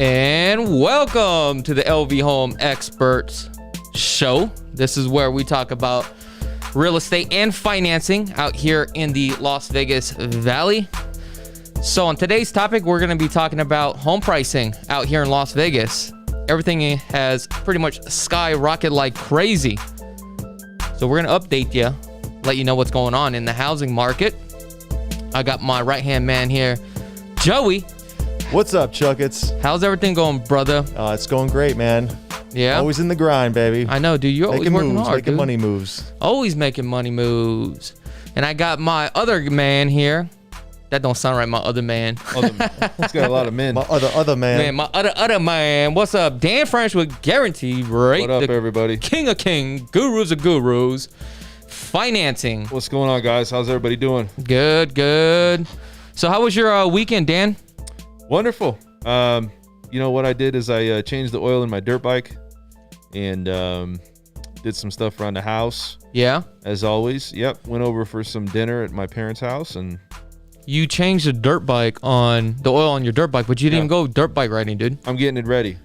And welcome to the LV Home Experts Show. This is where we talk about real estate and financing out here in the Las Vegas Valley. So on today's topic, we're going to be talking about home pricing out here in Las Vegas. Everything has pretty much skyrocketed like crazy. So we're going to update you, let you know what's going on in the housing market. I got my right-hand man here, Joey. What's up, chakits? How's everything going, brother? It's going great, man. Yeah? Always in the grind, baby. I know, dude. You're always working hard, making dude. money moves. Always making money moves. And I got my other man here. That don't sound right, my other man. It's got a lot of men. My other man. Man, my other man. What's up? Dan French with Guarantee Rate. What up, everybody? King of King, Gurus of Gurus. Financing. What's going on, guys? How's everybody doing? Good. So how was your weekend, Dan? Wonderful. You know what I did is I changed the oil in my dirt bike and did some stuff around the house. Yeah? As always. Yep. Went over for some dinner at my parents' house and... You changed the oil on your dirt bike, but you didn't go dirt bike riding, dude. I'm getting it ready.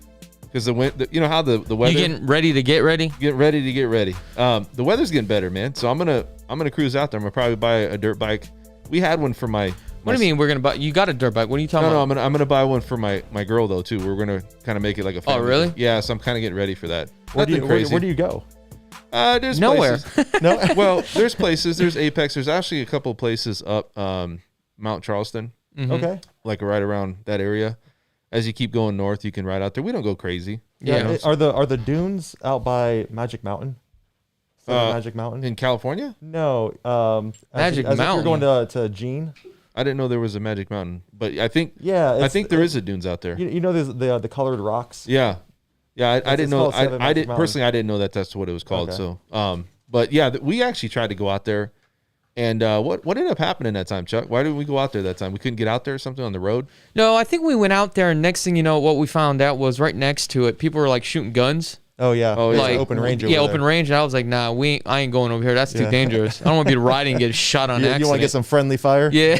Because you know how the weather... You getting ready to get ready? Getting ready to get ready. The weather's getting better, man. So I'm gonna cruise out there. I'm gonna probably buy a dirt bike. We had one for my... What do you mean we're gonna buy? You got a dirt bike? What are you talking about? No, I'm gonna buy one for my girl though too. We're gonna kind of make it like a family. Oh, really? Yeah, so I'm kind of getting ready for that. Where do you go? There's nowhere. Places. No, well, there's places. There's Apex. There's actually a couple places up Mount Charleston. Mm-hmm. Okay. Like right around that area. As you keep going north, you can ride out there. We don't go crazy. Yeah. Are the dunes out by Magic Mountain? Magic Mountain in California? No. Magic as Mountain. If you're going to Gene. I didn't know there was a Magic Mountain, but I think there is a dunes out there. You know there's the colored rocks. Yeah. I didn't know. I didn't personally. I didn't know that's what it was called. Okay. So, but yeah, we actually tried to go out there, and what ended up happening that time, Chuck? Why didn't we go out there that time? We couldn't get out there or something on the road? No, I think we went out there, and next thing you know, what we found out was right next to it, people were like shooting guns. Oh yeah, like open range. Open range. And I was like, nah, I ain't going over here. That's too dangerous. I don't want to be riding and get shot on accident. You want to get some friendly fire? Yeah.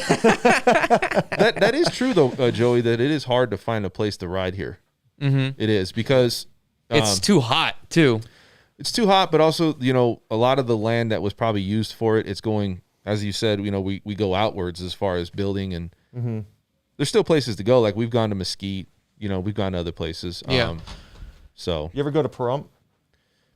that is true though, Joey. That it is hard to find a place to ride here. Mm-hmm. It is because it's too hot too. It's too hot, but also a lot of the land that was probably used for it, it's going, as you said, we go outwards as far as building, and there's still places to go. Like we've gone to Mesquite. We've gone to other places. Yeah. So you ever go to Pahrump?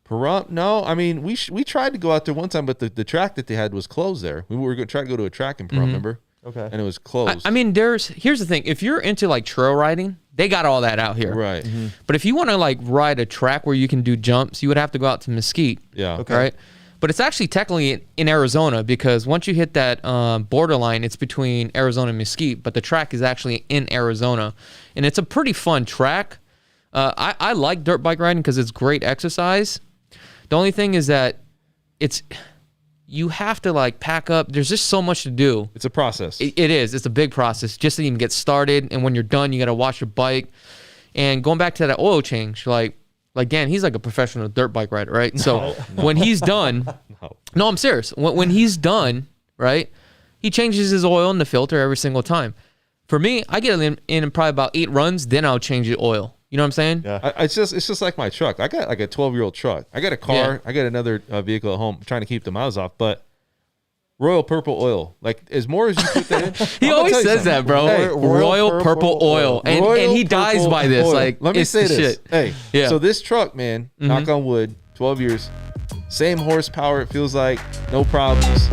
Pahrump? No. I mean, we tried to go out there one time, but the track that they had was closed there. We were going to try to go to a track in Pahrump, remember? Okay. And it was closed. I mean, here's the thing. If you're into like trail riding, they got all that out here. Right. Mm-hmm. But if you want to like ride a track where you can do jumps, you would have to go out to Mesquite. Yeah. Okay. Right. But it's actually technically in Arizona, because once you hit that borderline, it's between Arizona and Mesquite. But the track is actually in Arizona, and it's a pretty fun track. I like dirt bike riding because it's great exercise. The only thing is that you have to like pack up. There's just so much to do. It's a process. It is. It's a big process just to even get started. And when you're done, you got to wash your bike. And going back to that oil change, like Dan, he's like a professional dirt bike rider, right? So when he's done, no, I'm serious. When he's done, right, he changes his oil in the filter every single time. For me, I get in probably about 8 runs, then I'll change the oil. You know what I'm saying? Yeah. It's just like my truck. I got like a 12-year-old truck. I got a car. Yeah. I got another vehicle at home. I'm trying to keep the miles off, but Royal Purple Oil, like as more as you put that in. He always says that, bro. Hey, Royal Purple Oil, and he dies by this. Oil. Like, let me say this. Shit. Hey, yeah. So this truck, man, knock on wood, 12 years, same horsepower. It feels like no problems.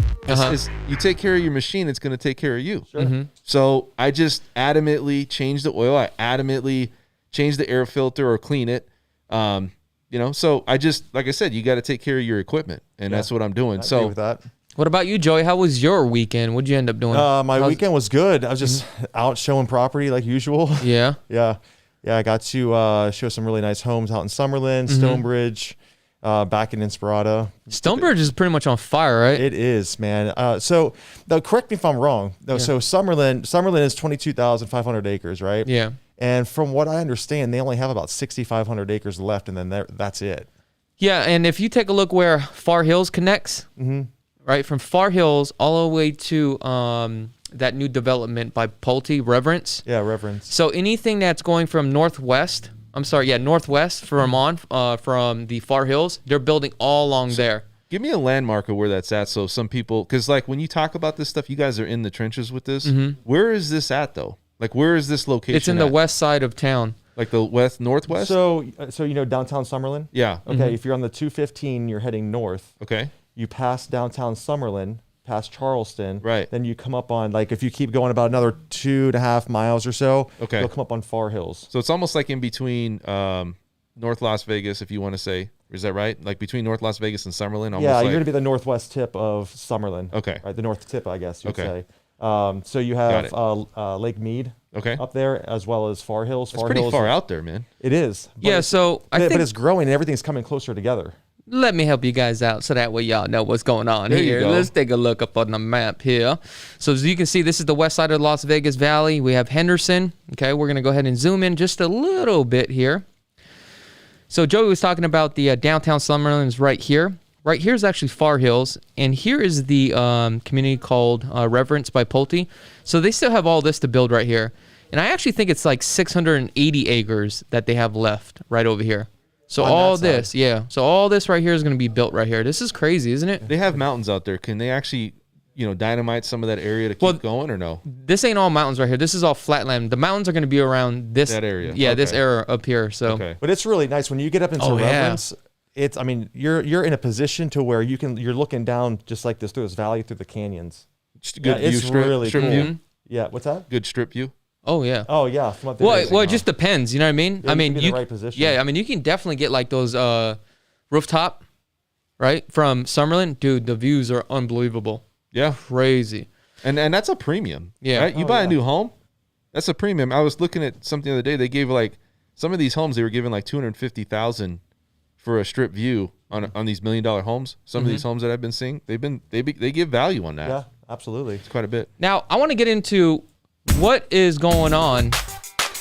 You take care of your machine, it's going to take care of you. Sure. Mm-hmm. So I just adamantly change the oil. I adamantly change the air filter or clean it. So I just, like I said, you got to take care of your equipment, and that's what I'm doing. I agree with that. What about you, Joey? How was your weekend? What'd you end up doing? My weekend was good. I was just out showing property like usual. Yeah. Yeah. I got to show some really nice homes out in Summerlin, Stonebridge, back in Inspirada. Stonebridge is pretty much on fire, right? It is, man. So now, correct me if I'm wrong. So Summerlin is 22,500 acres, right? Yeah. And from what I understand, they only have about 6,500 acres left, and then that's it. Yeah, and if you take a look where Far Hills connects, right, from Far Hills all the way to that new development by Pulte, Reverence. Yeah, Reverence. So anything that's going from northwest from the Far Hills, they're building all along there. Give me a landmark of where that's at. So some people, because like when you talk about this stuff, you guys are in the trenches with this. Where is this at though? Like where is this location? It's in the west side of town. Like the northwest? So you know downtown Summerlin? Yeah. Okay, if you're on the 215, you're heading north. Okay. You pass downtown Summerlin, past Charleston. Right. Then you come up on, like, if you keep going about another 2.5 miles or so, okay, you'll come up on Far Hills. So it's almost like in between North Las Vegas, if you want to say. Is that right? Like between North Las Vegas and Summerlin? Yeah, you're going to be the northwest tip of Summerlin. Okay. Right, the north tip, I guess you would Okay. say. So you have Lake Mead up there, as well as Far Hills. It's pretty far out there, man. It is. Yeah, so I think... But it's growing and everything's coming closer together. Let me help you guys out so that way y'all know what's going on There you here. go. Let's take a look up on the map here. So as you can see, this is the west side of the Las Vegas Valley. We have Henderson. Okay, we're going to go ahead and zoom in just a little bit here. So Joey was talking about the downtown Summerlin is right here. Right here is actually Far Hills, and here is the community called Reverence by Pulte. So they still have all this to build right here. And I actually think it's like 680 acres that they have left right over here. So all this, so all this right here is going to be built right here. This is crazy, isn't it? They have mountains out there. Can they actually, dynamite some of that area to keep going or no? This ain't all mountains right here. This is all flatland. The mountains are going to be around that area. Yeah, Okay. this area up here. So, But it's really nice when you get up into Reverence. It's, I mean, you're in a position to where you're looking down just like this through this valley through the canyons. Good view, it's really strip cool. view. Yeah, what's that? Good strip view. Oh yeah. Oh yeah. From up there, Well, it just depends. You know what I mean? Yeah, I mean, you can be in the right position. Yeah, I mean, you can definitely get like those rooftop, right, from Summerlin. Dude, the views are unbelievable. Yeah, crazy. And that's a premium. Yeah. Right? You buy a new home, that's a premium. I was looking at something the other day. They gave like some of these homes. They were giving like $250,000 for a strip view on these $1 million homes. Some of these homes that I've been seeing, they give value on that. Yeah, absolutely. It's quite a bit. Now I want to get into what is going on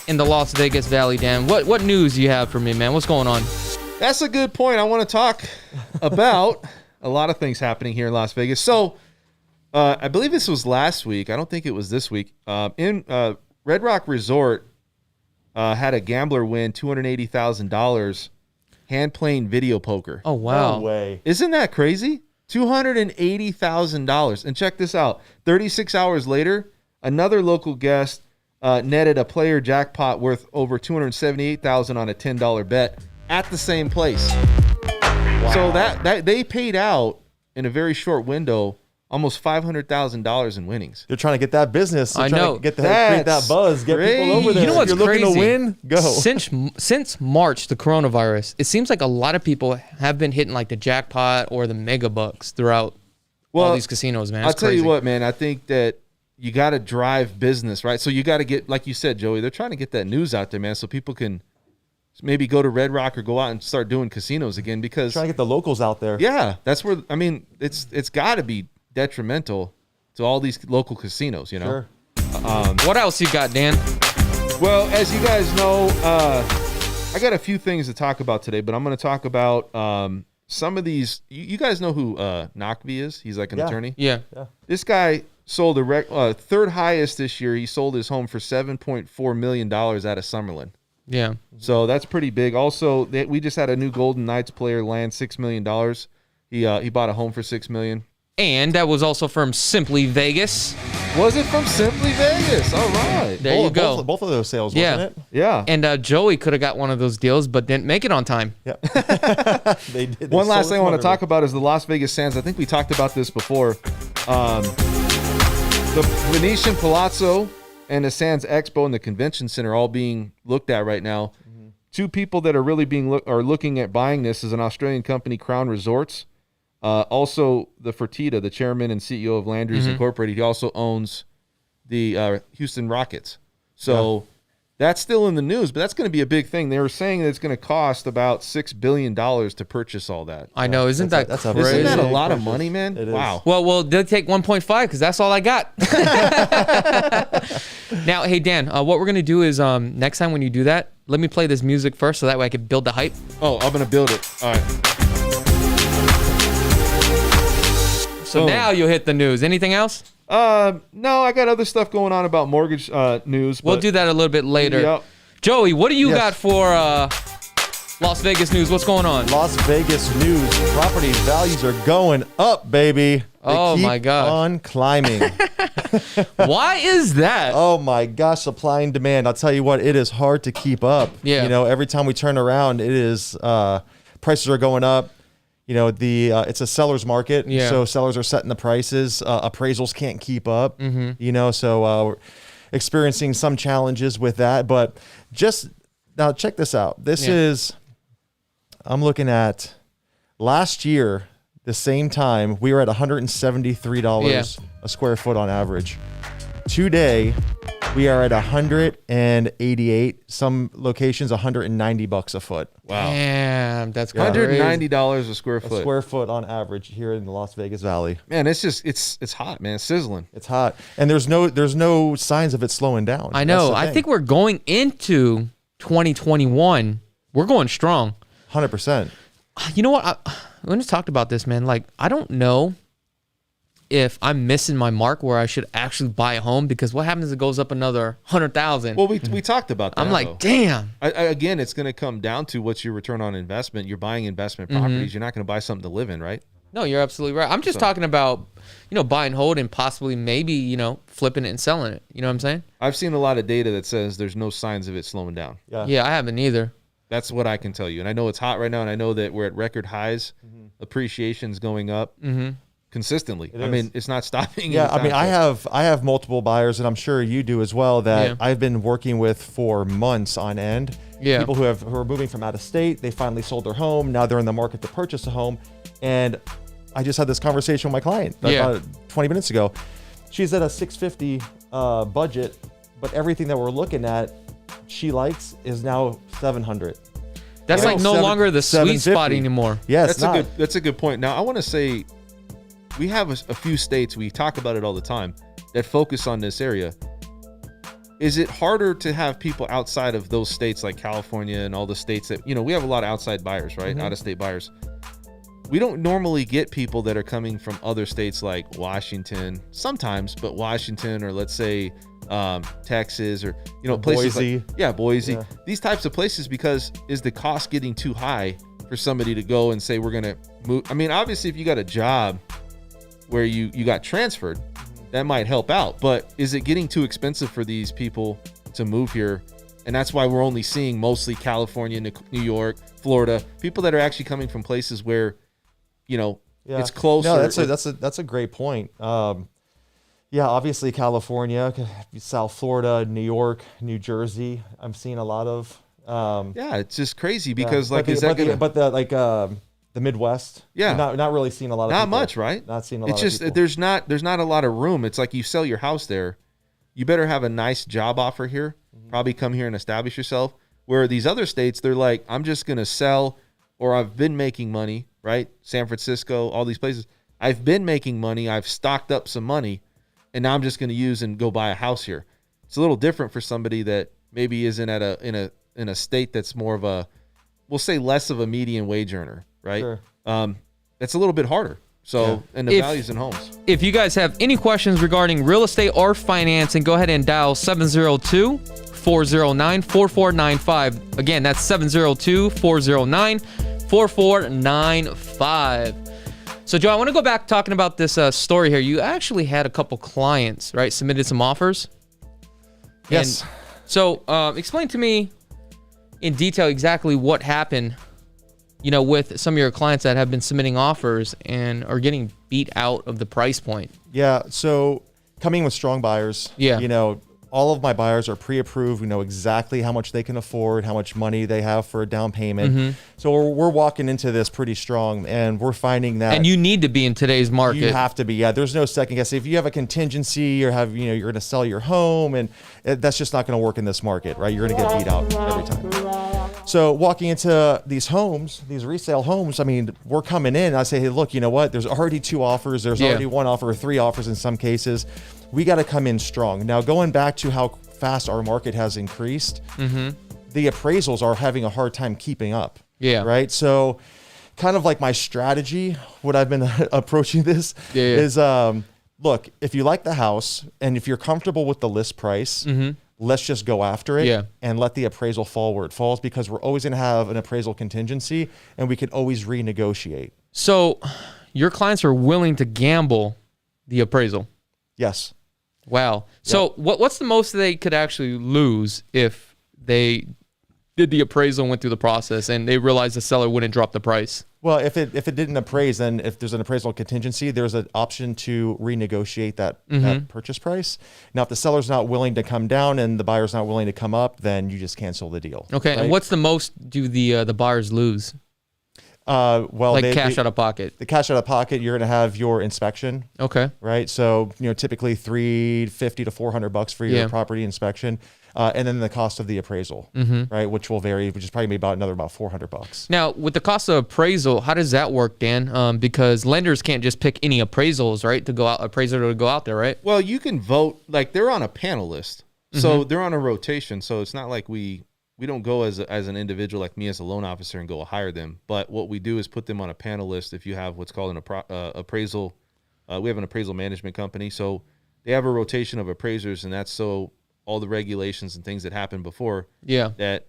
in the Las Vegas Valley, Dan. What news do you have for me, man? What's going on? That's a good point. I want to talk about a lot of things happening here in Las Vegas. So I believe this was last week. I don't think it was this week. In Red Rock Resort had a gambler win $280,000 hand playing video poker. Oh wow! No way. Isn't that crazy? $280,000. And check this out. 36 hours later, another local guest netted a player jackpot worth over $278,000 on a $10 bet at the same place. Wow. So that they paid out in a very short window almost $500,000 in winnings. They're trying to get that business. They're I trying know. to create that buzz, get people over there. You know what's if you're crazy? looking to win, go. Since March, the coronavirus, it seems like a lot of people have been hitting like the jackpot or the mega bucks throughout all these casinos, man. I'll tell you what, man. I think that you got to drive business, right? So you got to get, like you said, Joey, they're trying to get that news out there, man, so people can maybe go to Red Rock or go out and start doing casinos again because Trying to get the locals out there. yeah, that's where, I mean, it's got to be detrimental to all these local casinos, you know? Sure. What else you got, Dan? Well, as you guys know, I got a few things to talk about today, but I'm going to talk about some of these. You guys know who Pkwy is? He's like an attorney. Yeah. This guy sold a third highest this year. He sold his home for $7.4 million out of Summerlin. Yeah. So that's pretty big. Also, we just had a new Golden Knights player land $6 million. He bought a home for $6 million. And that was also from Simply Vegas. Was it from Simply Vegas? All right. There you go. Both of those sales, Yeah. wasn't it? Yeah. And Joey could have got one of those deals, but didn't make it on time. Yeah. They did. One last thing I want to talk about is the Las Vegas Sands. I think we talked about this before. The Venetian Palazzo and the Sands Expo and the Convention Center all being looked at right now. Mm-hmm. Two people that are really are looking at buying this is an Australian company, Crown Resorts. Also, the Fertitta, the chairman and CEO of Landlords Incorporated, he also owns the Houston Rockets. So that's still in the news, but that's going to be a big thing. They were saying that it's going to cost about $6 billion to purchase all that. I know. Isn't that crazy? Isn't that a lot of money, man? It is. Wow. Well, they'll take 1.5 because that's all I got. Now, hey, Dan, what we're going to do is next time when you do that, let me play this music first so that way I can build the hype. Oh, I'm going to build it. All right. So now you'll hit the news. Anything else? No, I got other stuff going on about mortgage news. We'll do that a little bit later. Yep. Joey, what do you got for Las Vegas news? What's going on? Las Vegas news. Property values are going up, baby. Oh, my God. On climbing. Why is that? Oh my gosh, supply and demand. I'll tell you what, it is hard to keep up. Yeah. You know, every time we turn around, it is prices are going up. You know, it's a seller's market. Yeah. So sellers are setting the prices. Appraisals can't keep up. Mm-hmm. You know, so we're experiencing some challenges with that. But just now, check this out. I'm looking at last year. The same time, we were at $173 a square foot on average. Today, we are at $188. Some locations, $190 a foot. Wow. Damn, that's $190 a square foot. A square foot on average here in the Las Vegas Valley. Man, it's just it's hot, man. It's sizzling. It's hot, and there's no signs of it slowing down. I know. I think we're going into 2021. We're going strong. 100%. You know what? We just talked about this, man. Like, I don't know if I'm missing my mark where I should actually buy a home, because what happens if it goes up another 100,000? Well, we talked about that. I'm like, damn. Again, it's going to come down to what's your return on investment. You're buying investment properties. You're not going to buy something to live in, right? No, you're absolutely right. I'm just talking about, buy and hold and possibly maybe, flipping it and selling it. You know what I'm saying? I've seen a lot of data that says there's no signs of it slowing down. Yeah, I haven't either. That's what I can tell you. And I know it's hot right now, and I know that we're at record highs. Appreciation's going up consistently. I mean, it's not stopping. Yeah, I mean, I have multiple buyers, and I'm sure you do as well, that I've been working with for months on end. Yeah. People who are moving from out of state, they finally sold their home. Now they're in the market to purchase a home. And I just had this conversation with my client about 20 minutes ago. She's at a $650 budget, but everything that we're looking at she likes is now $700. That's like no longer the sweet spot anymore. Yes, that's a good point. Now I want to say we have a few states, we talk about it all the time, that focus on this area. Is it harder to have people outside of those states like California and all the states that, we have a lot of outside buyers, right? Out of state buyers. We don't normally get people that are coming from other states like Washington, sometimes, but Washington, or let's say Texas, or places Boise. Boise. Yeah. These types of places, because is the cost getting too high for somebody to go and say we're gonna move? I mean, obviously, if you got a job where you got transferred, that might help out. But is it getting too expensive for these people to move here? And that's why we're only seeing mostly California, New York, Florida, people that are actually coming from places where, it's closer. No, that's a great point. Obviously California, South Florida, New York, New Jersey. I'm seeing a lot of. It's just crazy because the Midwest. Yeah, not really seeing a lot of. Not people. much, right? Not seeing a lot. It's just of people. there's not a lot of room. It's like you sell your house there, you better have a nice job offer here. Probably come here and establish yourself. Where these other states, they're like, I'm just gonna sell, or I've been making money, right? San Francisco, all these places. I've been making money. I've stocked up some money, and now I'm just gonna use and go buy a house here. It's a little different for somebody that maybe isn't in a state that's more of a, we'll say, less of a median wage earner, right? Sure. It's a little bit harder. So, and the values in homes. If you guys have any questions regarding real estate or financing, go ahead and dial 702-409-4495. Again, that's 702-409-4495. So, Joe, I want to go back talking about this story here. You actually had a couple clients, right? Submitted some offers. Yes. And so, explain to me in detail exactly what happened, with some of your clients that have been submitting offers and are getting beat out of the price point. Yeah. So coming with strong buyers, all of my buyers are pre-approved. We know exactly how much they can afford, how much money they have for a down payment. So we're walking into this pretty strong, and we're finding that. And you need to be in today's market. You have to be. Yeah. There's no second guess. If you have a contingency or have, you're going to sell your home, and that's just not going to work in this market, right? You're going to get beat out every time. So walking into these homes, these resale homes, I mean, we're coming in. I say, hey, look, you know what? There's already 2 offers. There's already 1 offer or 3 offers in some cases. We got to come in strong. Now, going back to how fast our market has increased, the appraisals are having a hard time keeping up. Yeah. Right. So kind of like my strategy, what I've been approaching this is look, if you like the house and if you're comfortable with the list price, let's just go after it and let the appraisal fall where it falls, because we're always going to have an appraisal contingency and we can always renegotiate. So your clients are willing to gamble the appraisal? Yes. Wow. So what's the most they could actually lose if they did the appraisal and went through the process and they realized the seller wouldn't drop the price? Well, if it didn't appraise, then if there's an appraisal contingency, there's an option to renegotiate that purchase price. Now, if the seller's not willing to come down and the buyer's not willing to come up, then you just cancel the deal. Okay. Right? And what's the most do the buyers lose? Well, like cash out of pocket. The cash out of pocket, you're going to have your inspection. Okay. Right. So, typically $350 to $400 for your property inspection. And then the cost of the appraisal, right, which will vary, which is probably about $400. Now, with the cost of appraisal, how does that work, Dan? Because lenders can't just pick any appraisals, right, appraiser to go out there, right? Well, you can vote, like they're on a panel list, so they're on a rotation. So it's not like we don't go as an individual like me as a loan officer and go hire them. But what we do is put them on a panel list. If you have what's called an appraisal, we have an appraisal management company, so they have a rotation of appraisers, and that's so all the regulations and things that happened before that,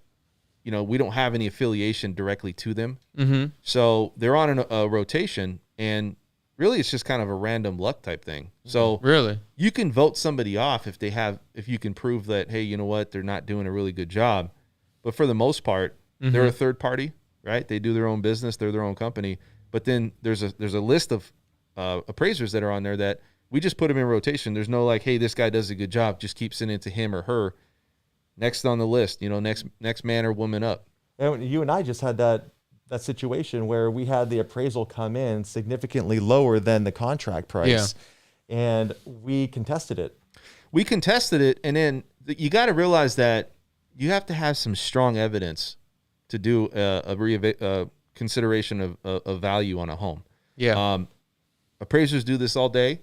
we don't have any affiliation directly to them. So they're on a rotation, and really it's just kind of a random luck type thing. So really you can vote somebody off if you can prove that, hey, you know what, they're not doing a really good job. But for the most part, they're a third party, right? They do their own business. They're their own company. But then there's a list of appraisers that are on there that we just put them in rotation. There's no like, hey, this guy does a good job, just keep sending it to him or her. Next on the list, next man or woman up. And you and I just had that situation where we had the appraisal come in significantly lower than the contract price, and we contested it. And then you got to realize that you have to have some strong evidence to do a consideration of value on a home. Appraisers do this all day.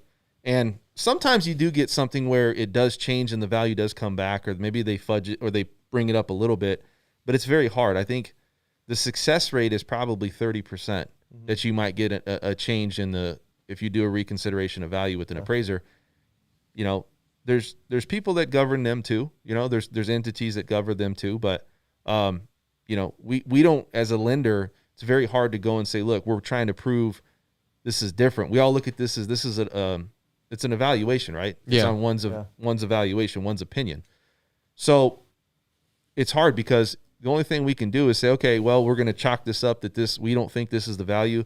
And sometimes you do get something where it does change and the value does come back, or maybe they fudge it or they bring it up a little bit, but it's very hard. I think the success rate is probably 30% that you might get a change if you do a reconsideration of value with an appraiser. There's people that govern them too. There's entities that govern them too, but we don't, as a lender, it's very hard to go and say, look, we're trying to prove this is different. We all look at this as it's an evaluation, right? It's on one's evaluation, one's opinion. So it's hard because the only thing we can do is say, okay, well, we're going to chalk this up that we don't think this is the value.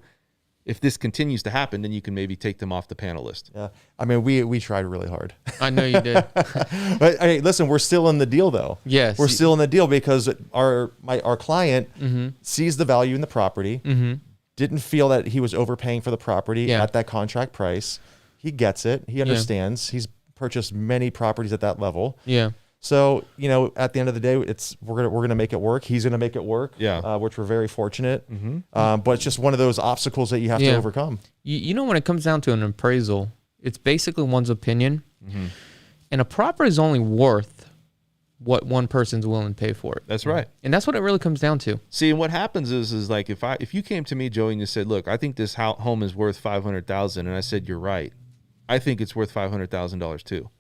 If this continues to happen, then you can maybe take them off the panel list. Yeah. I mean, we tried really hard. I know you did. But hey, listen, we're still in the deal though. Yes. We're still in the deal because our client sees the value in the property, didn't feel that he was overpaying for the property at that contract price. He gets it. He understands. He's purchased many properties at that level. Yeah. So, at the end of the day, we're gonna make it work. He's gonna make it work. Yeah. Which we're very fortunate. But it's just one of those obstacles that you have to overcome. When it comes down to an appraisal, it's basically one's opinion, and a property is only worth what one person's willing to pay for it. That's right. And that's what it really comes down to. See, and what happens is like if you came to me, Joey, and you said, look, I think this home is worth $500,000, and I said, you're right. I think it's worth $500,000 too.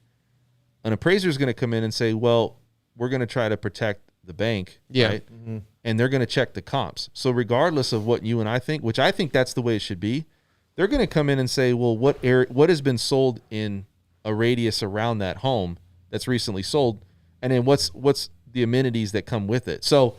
An appraiser is going to come in and say, well, we're going to try to protect the bank, right? And they're going to check the comps. So regardless of what you and I think, which I think that's the way it should be, they're going to come in and say, well, what has been sold in a radius around that home that's recently sold, and then what's the amenities that come with it. So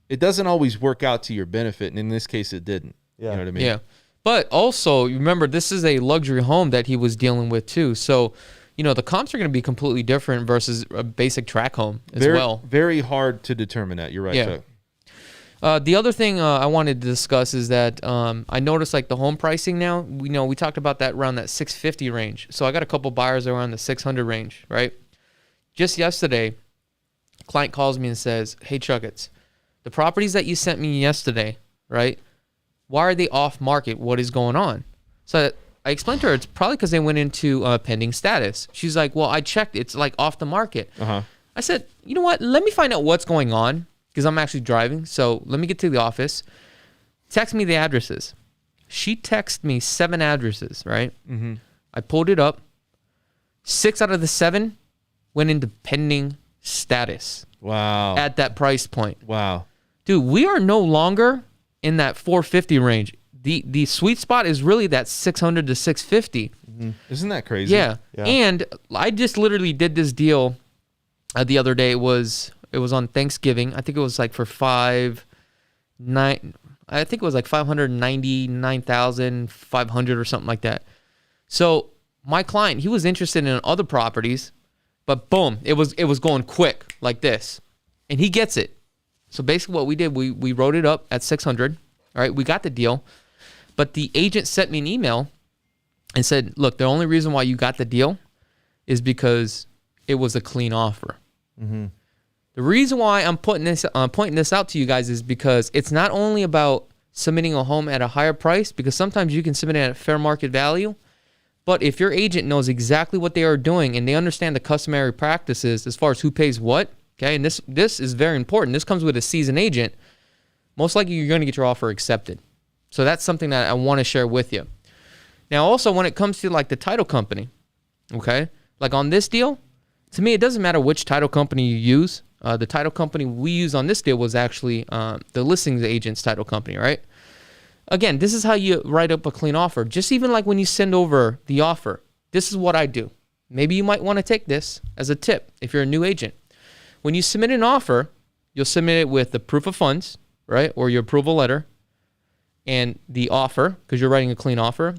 it doesn't always work out to your benefit, and in this case, it didn't. Yeah. You know what I mean? Yeah. But also, remember, this is a luxury home that he was dealing with too. So, the comps are going to be completely different versus a basic track home as well. Very hard to determine that. You're right, Chuck. The other thing I wanted to discuss is that I noticed like the home pricing now. We talked about that around that 650 range. So I got a couple buyers around the 600 range, right? Just yesterday, a client calls me and says, "Hey, Chakits, the properties that you sent me yesterday, right? Why are they off market? What is going on?" So I explained to her it's probably because they went into pending status. She's like, "Well, I checked. It's like off the market." I said, "You know what? Let me find out what's going on because I'm actually driving. So let me get to the office. Text me the addresses." She texted me 7 addresses, right? I pulled it up. 6 out of the 7 went into pending status Wow. at that price point. Wow. Dude, we are no longer in that 450 range. The sweet spot is really that 600 to 650. Isn't that crazy? Yeah. And I just literally did this deal the other day. It was on Thanksgiving. I think it was like for I think it was like 599,500 or something like that. So my client, he was interested in other properties, but boom, it was going quick like this, and he gets it. So basically, what we did, we wrote it up at 600. All right, we got the deal, but the agent sent me an email and said, "Look, the only reason why you got the deal is because it was a clean offer." Mm-hmm. The reason why I'm pointing this out to you guys is because it's not only about submitting a home at a higher price, because sometimes you can submit it at fair market value, but if your agent knows exactly what they are doing and they understand the customary practices as far as who pays what, okay, and this is very important. This comes with a seasoned agent. Most likely you're going to get your offer accepted. So that's something that I want to share with you. Now, also when it comes to like the title company, okay, like on this deal, to me, it doesn't matter which title company you use. The title company we use on this deal was actually the listings agent's title company, right? Again, this is how you write up a clean offer. Just even like when you send over the offer, this is what I do. Maybe you might want to take this as a tip if you're a new agent. When you submit an offer, you'll submit it with the proof of funds, right? Or your approval letter and the offer, because you're writing a clean offer.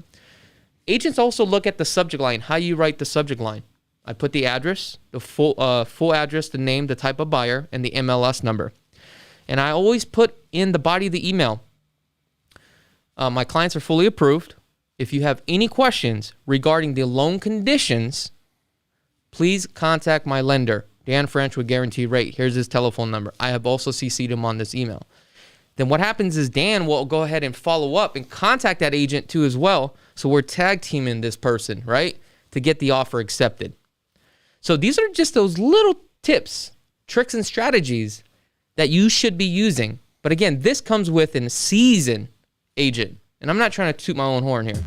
Agents also look at the subject line, how you write the subject line. I put the address, the full address, the name, the type of buyer, and the MLS number. And I always put in the body of the email, my clients are fully approved. If you have any questions regarding the loan conditions, please contact my lender, Dan French with Guaranteed Rate. Here's his telephone number. I have also CC'd him on this email. Then what happens is Dan will go ahead and follow up and contact that agent too as well. So we're tag teaming this person, right, to get the offer accepted. So these are just those little tips, tricks, and strategies that you should be using. But again, this comes with a seasoned agent. And I'm not trying to toot my own horn here.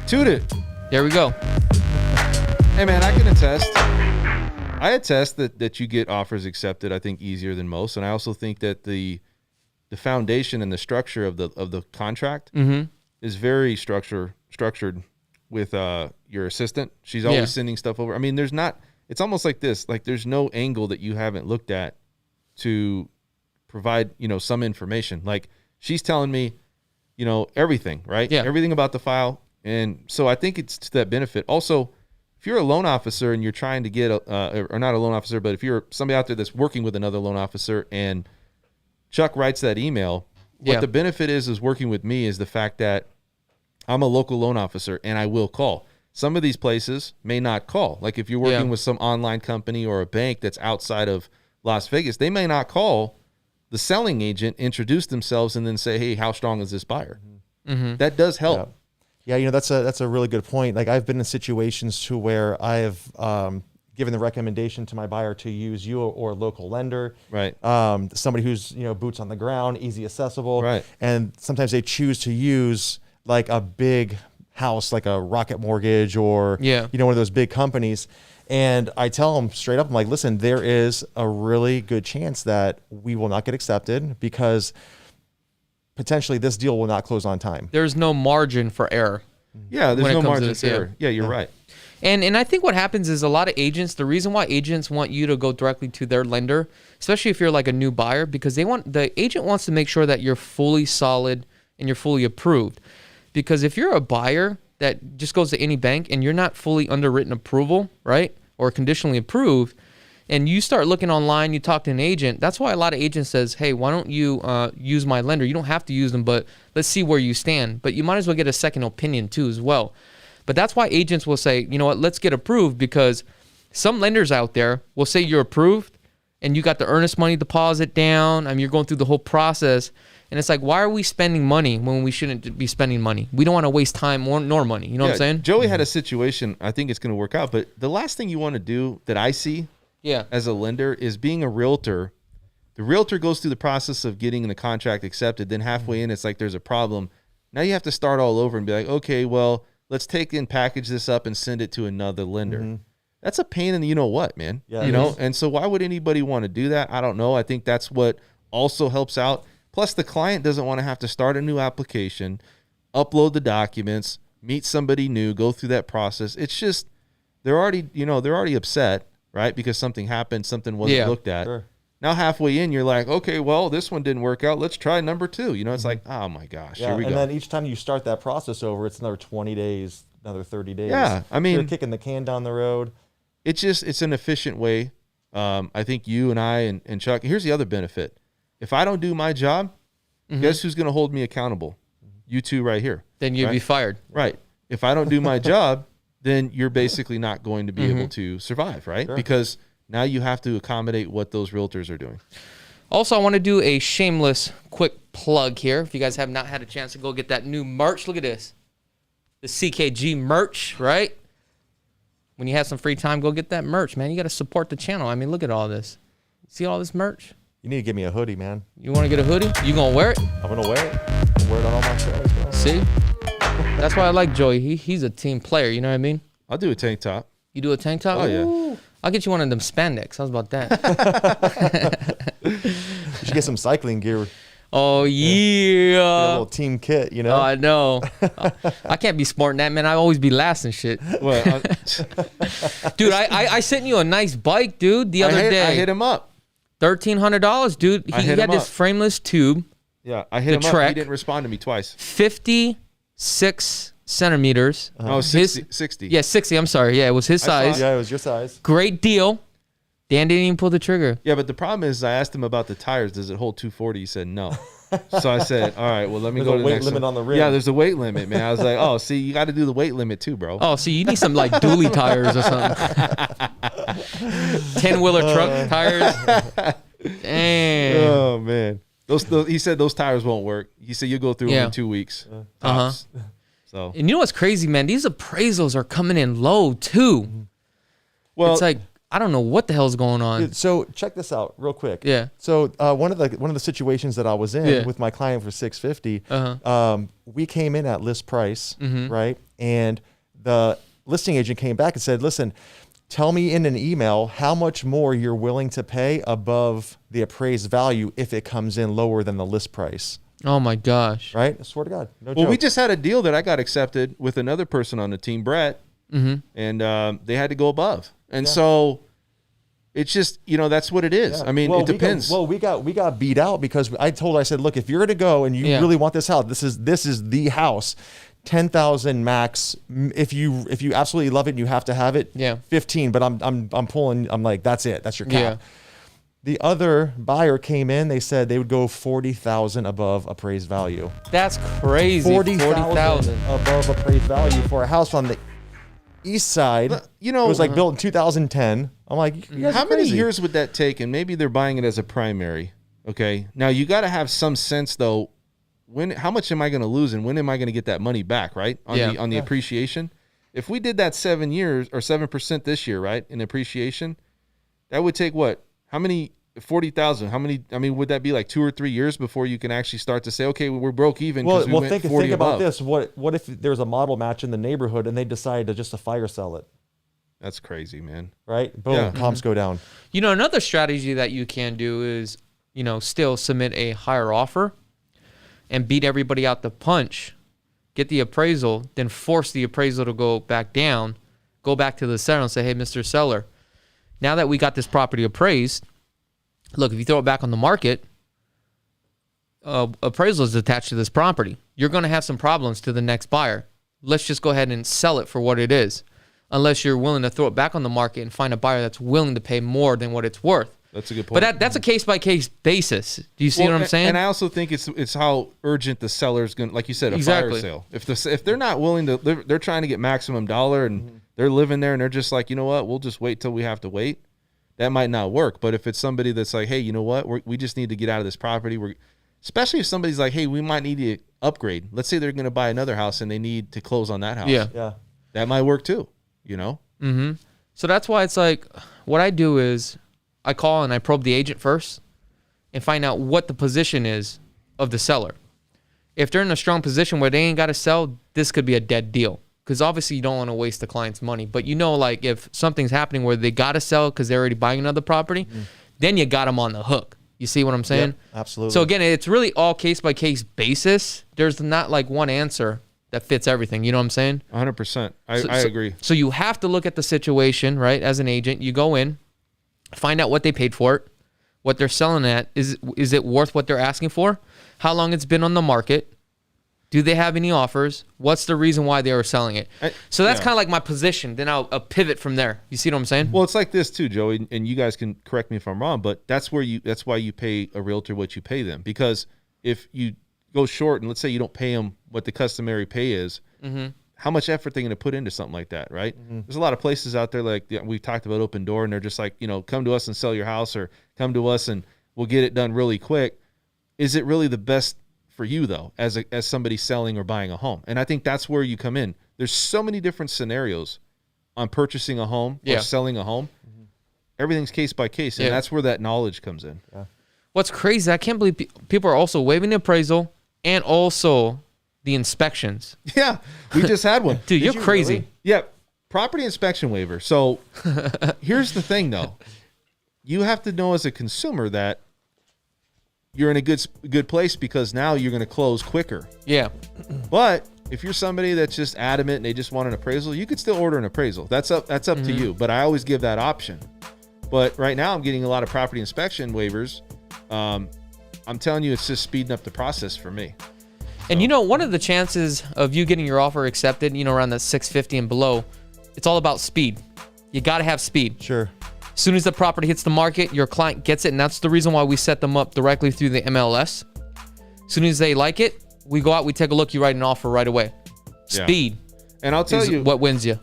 Toot it. There we go. Hey, man, I can attest. I attest that you get offers accepted, I think, easier than most. And I also think that the foundation and the structure of the contract is very structured with your assistant. She's always sending stuff over. I mean, it's almost like this. Like there's no angle that you haven't looked at to provide, some information. Like she's telling me, everything, right? Yeah. Everything about the file. And so I think it's to that benefit. Also, if you're a loan officer and you're trying to get, or not a loan officer, but if you're somebody out there that's working with another loan officer and Chuck writes that email, what the benefit is working with me is the fact that I'm a local loan officer and I will call. Some of these places may not call. Like if you're working with some online company or a bank that's outside of Las Vegas, they may not call the selling agent, introduce themselves, and then say, "Hey, how strong is this buyer?" Mm-hmm. That does help. Yeah, that's a really good point. Like I've been in situations to where I have given the recommendation to my buyer to use you or a local lender, right? Somebody who's boots on the ground, easy accessible, right? And sometimes they choose to use like a big house, like a Rocket Mortgage or one of those big companies. And I tell them straight up, I'm like, listen, there is a really good chance that we will not get accepted because potentially this deal will not close on time. There's no margin for error. Yeah, there's no margin for error. Yeah, you're right. And I think what happens is a lot of agents, the reason why agents want you to go directly to their lender, especially if you're like a new buyer, because the agent wants to make sure that you're fully solid and you're fully approved. Because if you're a buyer that just goes to any bank and you're not fully underwritten approval, right, or conditionally approved, and you start looking online, you talk to an agent, that's why a lot of agents says, hey, why don't you use my lender? You don't have to use them, but let's see where you stand. But you might as well get a second opinion too as well. But that's why agents will say, you know what, let's get approved, because some lenders out there will say you're approved and you got the earnest money deposit down. I mean, you're going through the whole process. And it's like, why are we spending money when we shouldn't be spending money? We don't want to waste time nor money. You know what I'm saying? Joey had a situation, I think it's going to work out. But the last thing you want to do that I see as a lender is being a realtor. The realtor goes through the process of getting the contract accepted. Then halfway in, it's like there's a problem. Now you have to start all over and be like, okay, well, let's take and package this up and send it to another lender. that's a pain in the what, man. Yeah, you know, and so why would anybody want to do that? I don't know. I think that's what also helps out. Plus, the client doesn't want to have to start a new application, upload the documents, meet somebody new, go through that process. It's just they're already upset, right? Because something happened, something wasn't looked at. Sure. Now halfway in, you're like, okay, well, this one didn't work out. Let's try number 2. You know, it's like, oh my gosh, here we go. And then each time you start that process over, it's another 20 days, another 30 days. Yeah, I mean, you're kicking the can down the road. It's an efficient way. I think you and I and Chuck, here's the other benefit. If I don't do my job, guess who's going to hold me accountable? You two right here. Then you'd be fired. Right. If I don't do my job, then you're basically not going to be able to survive, right? Sure. Because now you have to accommodate what those realtors are doing. Also, I want to do a shameless quick plug here. If you guys have not had a chance to go get that new merch, look at this. The CKG merch, right? When you have some free time, go get that merch, man. You got to support the channel. I mean, look at all this. See all this merch? You need to give me a hoodie, man. You want to get a hoodie? You going to wear it? I'm going to wear it. I'll wear it on all my shows, bro. See? That's why I like Joey. He's a team player, you know what I mean? I'll do a tank top. You do a tank top? Oh, yeah. Ooh. I'll get you one of them spandex. How's about that? You should get some cycling gear. Oh, Get a yeah. little team kit, you know? Oh, I know. I can't be sporting that, man. I always be last and shit. Well, Dude, I sent you a nice bike, dude, the other day. I hit him up. $1,300, dude. I He hit had him this up. frameless tube, Yeah, I hit The him up. Trek. He didn't respond to me twice. 56 centimeters. Oh, 60. Yeah, 60. I'm sorry. Yeah, it was his I saw size. Yeah, it was your size. Great deal. Dan didn't even pull the trigger. Yeah, but the problem is I asked him about the tires. Does it hold 240? He said no. So I said, all right, well, let me There's go a to the weight next limit one. on the rim. Yeah, there's a weight limit, man. I was like, oh, see, you got to do the weight limit too, bro. Oh, so you need some like dually tires or something. 10-wheeler truck tires. Dang. Oh, man. Those he said those tires won't work. He said you'll go through them in 2 weeks. Tops. So, And you know what's crazy, man? These appraisals are coming in low too. well, It's like, I don't know what the hell's going on. Dude, so check this out real quick. Yeah. So one of the situations that I was in Yeah. with my client for 650, Uh-huh. we came in at list price, Mm-hmm. right? And the listing agent came back and said, "Listen, tell me in an email how much more you're willing to pay above the appraised value if it comes in lower than the list price." Oh my gosh. Right? I swear to God. No well, joke. we just had a deal that I got accepted with another person on the team, Brett, and they had to go above. And so it's just, that's what it is. Yeah. I mean, Well, it depends. we got beat out because I said, look, if you're going to go and you Yeah. really want this house, this is the house. 10,000 max. If you absolutely love it and you have to have it, Yeah. 15. But I'm pulling. I'm like, that's it. That's your cap. Yeah. The other buyer came in. They said they would go 40,000 above appraised value. That's crazy. 40,000 above appraised value for a house on the east side. You It was like built in 2010. I'm like, you guys How are many crazy. years would that take? And maybe they're buying it as a primary. Okay. Now you got to have some sense though. How much am I going to lose and when am I going to get that money back? Right. On the appreciation. If we did that 7 years or 7% this year, right, in appreciation, that would take what? How many? 40,000. How many? I mean, would that be like 2 or 3 years before you can actually start to say, okay, we're broke even? Well, We went think 40 about above. this. What if there's a model match in the neighborhood and they decide to just to fire sell it? That's crazy, man. Right? Boom, Yeah. comps go down. You know, another strategy that you can do is, still submit a higher offer and beat everybody out the punch, get the appraisal, then force the appraisal to go back down, go back to the seller and say, hey, Mr. Seller, now that we got this property appraised, look, if you throw it back on the market, appraisal is attached to this property. You're going to have some problems to the next buyer. Let's just go ahead and sell it for what it is, unless you're willing to throw it back on the market and find a buyer that's willing to pay more than what it's worth. That's a good point. But that's a case-by-case basis. Do you see what I'm saying? And I also think it's how urgent the seller's going to, like you said, a Exactly. fire sale. If they're not willing to, they're trying to get maximum dollar and they're living there and they're just like, you know what, we'll just wait till we have to wait. That might not work. But if it's somebody that's like, hey, you know what, we just need to get out of this property. Especially if somebody's like, hey, we might need to upgrade. Let's say they're going to buy another house and they need to close on that house. Yeah. Yeah. That might work too, So that's why it's like, what I do is I call and I probe the agent first and find out what the position is of the seller. If they're in a strong position where they ain't got to sell, this could be a dead deal. because obviously you don't want to waste the client's money. But you know, like if something's happening where they got to sell because they're already buying another property, then you got them on the hook. You see what I'm saying? Yep, absolutely. So again, it's really all case by case basis. There's not like one answer that fits everything. You know what I'm saying? 100%. I agree. So you have to look at the situation, right? As an agent, you go in, find out what they paid for it, what they're selling at. Is it worth what they're asking for? How long it's been on the market? Do they have any offers? What's the reason why they are selling it? So that's kind of like my position. Then I'll pivot from there. You see what I'm saying? Well, it's like this too, Joey, and you guys can correct me if I'm wrong, but that's why you pay a realtor what you pay them. Because if you go short and let's say you don't pay them what the customary pay is, how much effort they're going to put into something like that, right? There's a lot of places out there like we've talked about Open Door, and they're just like, come to us and sell your house, or come to us and we'll get it done really quick. Is it really the best for you though, as somebody selling or buying a home? And I think that's where you come in. There's so many different scenarios on purchasing a home or selling a home. Everything's case by case, and that's where that knowledge comes in. What's crazy, I can't believe people are also waiving the appraisal and also the inspections. Yeah, we just had one. Dude, you're crazy. Really? Yeah, property inspection waiver. So here's the thing though. You have to know as a consumer that you're in a good place because now you're going to close quicker. Yeah. But if you're somebody that's just adamant and they just want an appraisal, you could still order an appraisal. That's up to you. But I always give that option. But right now I'm getting a lot of property inspection waivers. I'm telling you, it's just speeding up the process for me. And one of the chances of you getting your offer accepted, around that 650 and below, it's all about speed. You got to have speed. Sure. As soon as the property hits the market, your client gets it, and that's the reason why we set them up directly through the MLS. As soon as they like it, we go out, we take a look, you write an offer right away. Speed. And I'll tell you what wins you.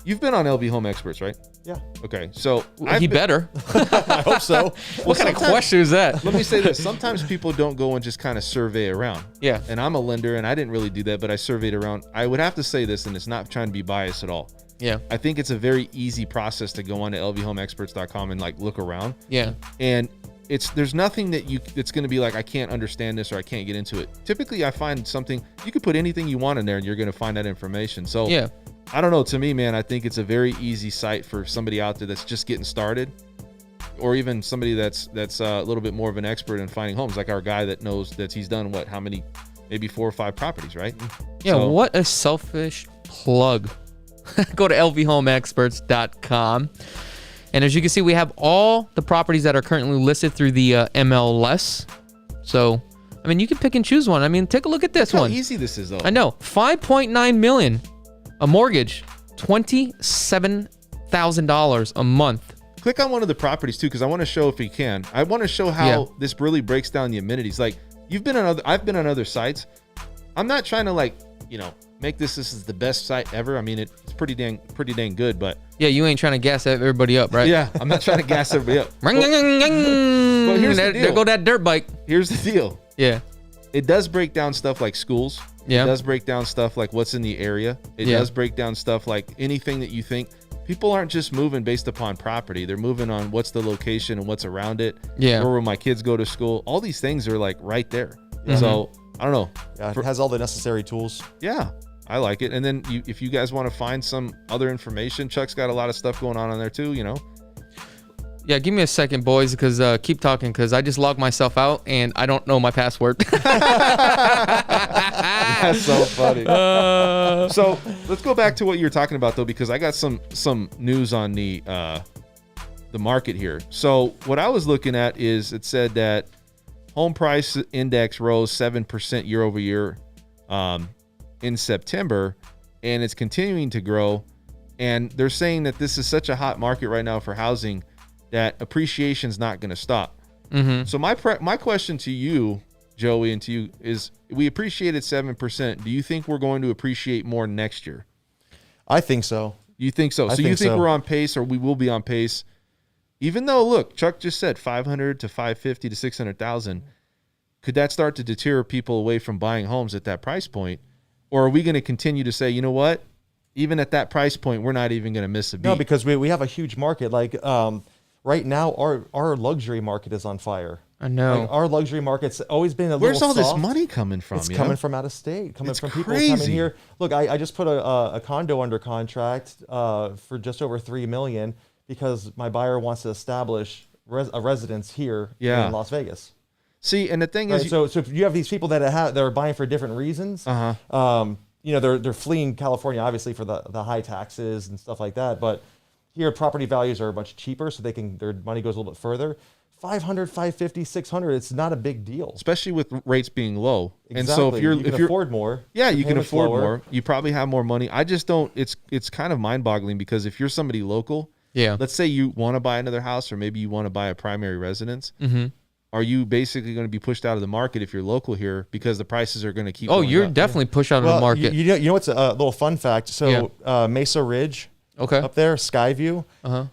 You've been on LV Home Experts, right? Yeah. Okay, so He better. I hope so. What kind of question is that? Let me say this. Sometimes people don't go and just kind of survey around. Yeah. And I'm a lender, and I didn't really do that, but I surveyed around. I would have to say this, and it's not trying to be biased at all. Yeah. I think it's a very easy process to go on to lvhomeexperts.com and look around. Yeah. And there's nothing that's going to be like, I can't understand this or I can't get into it. Typically, I find something, you could put anything you want in there and you're going to find that information. So yeah. I don't know. To me, man, I think it's a very easy site for somebody out there that's just getting started, or even somebody that's a little bit more of an expert in finding homes, like our guy that knows that he's done how many, maybe 4 or 5 properties, right? Yeah. So, what a selfish plug. Go to lvhomeexperts.com. And as you can see, we have all the properties that are currently listed through the MLS. So, you can pick and choose one. Take a look at this one. How easy this is, though. I know. $5.9 million. A mortgage. $27,000 a month. Click on one of the properties, too, because I want to show, if you can. I want to show how this really breaks down the amenities. Like, I've been on other sites. I'm not trying to, make this is the best site ever. It's pretty dang good, but you ain't trying to gas everybody up, right? Yeah, I'm not trying to gas everybody up. Well, here's the deal. There go that dirt bike. Here's the deal. Yeah. It does break down stuff like schools. Yeah. It does break down stuff like what's in the area. It does break down stuff like anything that you think. People aren't just moving based upon property. They're moving on what's the location and what's around it. Yeah. Where will my kids go to school? All these things are right there. Mm-hmm. So I don't know. Yeah, it has all the necessary tools. Yeah. I like it. And then if you guys want to find some other information, Chuck's got a lot of stuff going on there too, Yeah, give me a second, boys, because keep talking, because I just logged myself out and I don't know my password. That's so funny. So let's go back to what you were talking about, though, because I got some news on the market here. So what I was looking at is it said that home price index rose 7% year over year in September, and it's continuing to grow. And they're saying that this is such a hot market right now for housing that appreciation's not going to stop. Mm-hmm. So my question to you, Joey, and to you is, we appreciated 7%. Do you think we're going to appreciate more next year? I think so. You think so? So you think we're on pace, or we will be on pace? Even though, look, Chuck just said 500 to 550 to 600,000. Could that start to deter people away from buying homes at that price point? Or are we going to continue to say, you know what? Even at that price point, we're not even going to miss a beat. No, because we have a huge market. Right now, our luxury market is on fire. I know. Like our luxury market's always been a Where's little all soft. this money coming from? It's you coming know? from out of state, coming It's from people crazy. coming here. Look, I just put a condo under contract for just over $3 million because my buyer wants to establish a residence here in Las Vegas. See, and the thing Right? is, So if you have these people that are buying for different reasons, you know, they're fleeing California obviously for the high taxes and stuff like that. But here, property values are much cheaper, so their money goes a little bit further. 500, 550, 600, it's not a big deal. especially with rates being low. Exactly. And so if you can afford more. yeah, your you can payment's afford lower. more. You probably have more money. I just don't. It's kind of mind boggling because if you're somebody local, Yeah. let's say you want to buy another house or maybe you want to buy a primary residence. Mm-hmm. Are you basically going to be pushed out of the market if you're local here because the prices are going to keep? Oh, going you're up? definitely pushed out of the market. You know what's a little fun fact? So Mesa Ridge Okay. up there, Skyview. Uh-huh.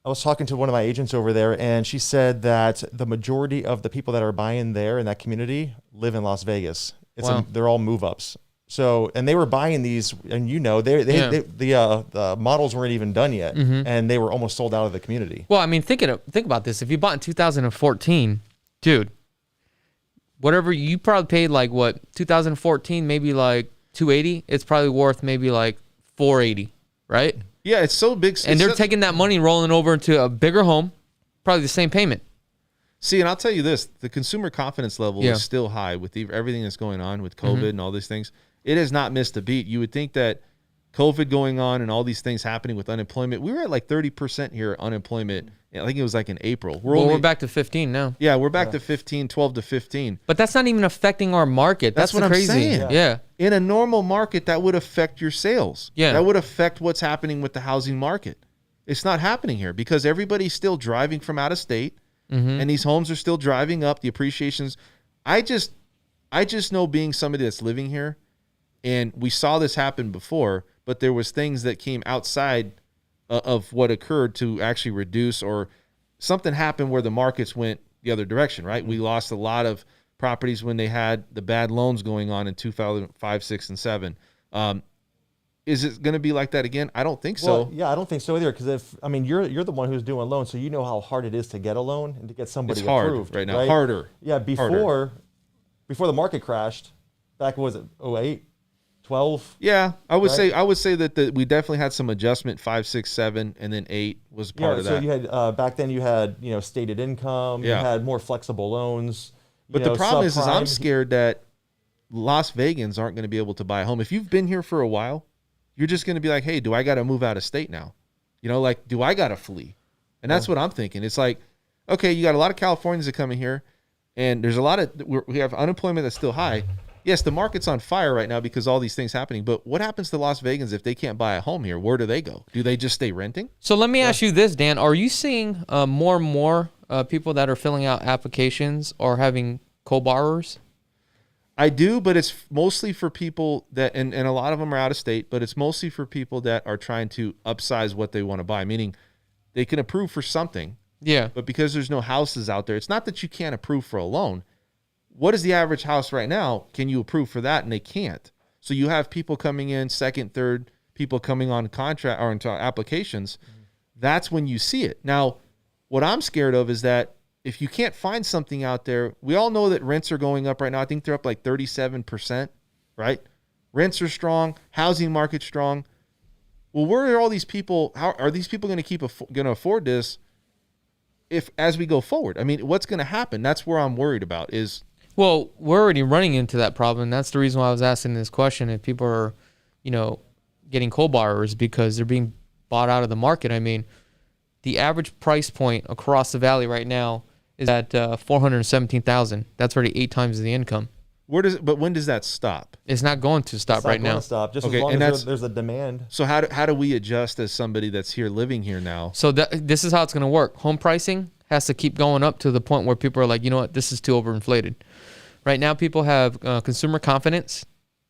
I was talking to one of my agents over there, and she said that the majority of the people that are buying there in that community live in Las Vegas. Wow. They're all move-ups. So, and they were buying these, and you know, the models weren't even done yet, and they were almost sold out of the community. Well, I mean, think about this. If you bought in 2014, dude, whatever you probably paid, like what 2014, maybe like 280. It's probably worth maybe like 480, right? Yeah, it's so big. And they're taking that money and rolling over into a bigger home, probably the same payment. See, and I'll tell you this: the consumer confidence level Yeah. is still high with everything that's going on with COVID and all these things. It has not missed a beat. You would think that COVID going on and all these things happening with unemployment, we were at like 30% here unemployment. I think it was like in April. We're back to 15 now. Yeah, we're back to 15, 12 to 15. But that's not even affecting our market. That's That's what the I'm crazy. saying. Yeah. In a normal market, that would affect your sales. Yeah. That would affect what's happening with the housing market. It's not happening here because everybody's still driving from out of state and these homes are still driving up. The appreciations. I just know being somebody that's living here, and we saw this happen before, but there was things that came outside of what occurred to actually reduce, or something happened where the markets went the other direction, right? We lost a lot of properties when they had the bad loans going on in 2005, 6, and 7. Is it going to be like that again? I don't think so. Well, yeah, I don't think so either. Because you're the one who's doing loans, so you know how hard it is to get a loan and to get somebody It's hard approved right now. Harder. Yeah, before the market crashed, back what was it 08, 12? Yeah, I would Right. say that we definitely had some adjustment. 5, 6, 7, and then 8 was part of so that. you had back then you had stated income, Yeah. you had more flexible loans. But the problem is I'm subprime. scared that Las Vegans aren't going to be able to buy a home. If you've been here for a while, you're just going to be like, hey, do I got to move out of state now? Like, do I got to flee? And that's what I'm thinking. It's like, okay, you got a lot of Californians that come in here, and there's a lot of, we have unemployment that's still high. Yes, the market's on fire right now because all these things happening. But what happens to Las Vegans if they can't buy a home here? Where do they go? Do they just stay renting? So let me ask you this, Dan. Are you seeing more and more people that are filling out applications or having co-borrowers? I do, but it's mostly for people that, and a lot of them are out of state, but it's mostly for people that are trying to upsize what they want to buy, meaning they can approve for something, Yeah. but because there's no houses out there, it's not that you can't approve for a loan. What is the average house right now? Can you approve for that? And they can't. So you have people coming in, second, third, people coming on contract or into applications. That's when you see it. Now, what I'm scared of is that if you can't find something out there, we all know that rents are going up right now. I think they're up like 37%, right? Rents are strong, housing market strong. Well, where are all these people? How are these people going to going to afford this as we go forward? I mean, what's going to happen? That's where I'm worried about is. Well, we're already running into that problem. That's the reason why I was asking this question. If people are, getting co-borrowers because they're being bought out of the market. I mean, the average price point across the valley right now is at $417,000. That's already 8 times the income. But when does that stop? It's not going to stop It's not right going now. to stop, just Okay, as long and as there's a demand. So how do we adjust as somebody that's here living here now? So this is how it's going to work. Home pricing has to keep going up to the point where people are like, you know what, this is too overinflated. Right now, people have consumer confidence.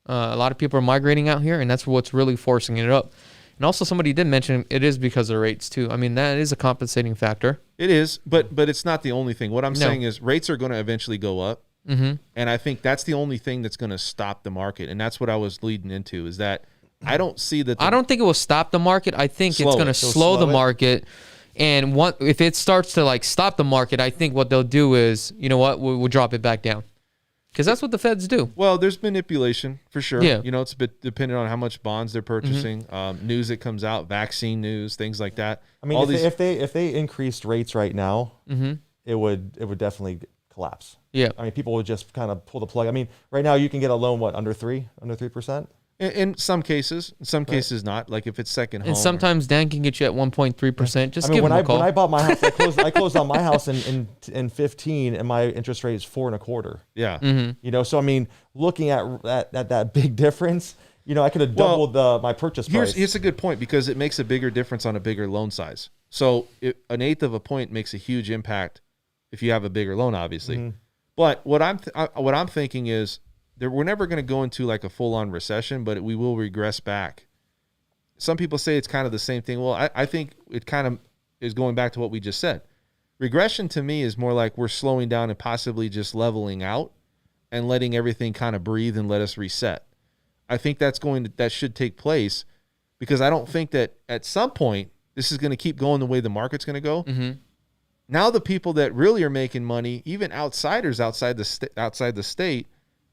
A lot of people are migrating out here, and that's what's really forcing it up. And also, somebody did mention it is because of rates too. I mean, that is a compensating factor. It is, but it's not the only thing. What I'm saying is rates are going to eventually go up. Mm-hmm. And I think that's the only thing that's going to stop the market. And that's what I was leading into is that I don't see that. I don't think it will stop the market. I think it's going to slow the market. And if it starts to like stop the market, I think what they'll do is, you know what, we'll drop it back down. Because that's what the feds do. Well, there's manipulation for sure. Yeah. You know, it's a bit dependent on how much bonds they're purchasing, Mm-hmm. news that comes out, vaccine news, things like that. I mean, if they increased rates right now, it would definitely collapse. Yeah. I mean, people would just kind of pull the plug. I mean, right now you can get a loan under 3%. In some cases, cases not. Like if it's second home. And sometimes Dan can get you at 1.3%. Just I mean, give him a call. when I bought my house, I closed on my house in 15, and my interest rate is 4.25%. Yeah. You know, so I mean, looking at that big difference, you know, I could have doubled my purchase price. Here's a good point, because it makes a bigger difference on a bigger loan size. So an eighth of a point makes a huge impact if you have a bigger loan, obviously. But what I'm thinking is, we're never going to go into like a full-on recession, but we will regress back. Some people say it's kind of the same thing. Well, I think it kind of is going back to what we just said. Regression to me is more like we're slowing down and possibly just leveling out and letting everything kind of breathe and let us reset. I think that should take place, because I don't think that at some point this is going to keep going the way the market's going to go. Now the people that really are making money, even outsiders outside the state,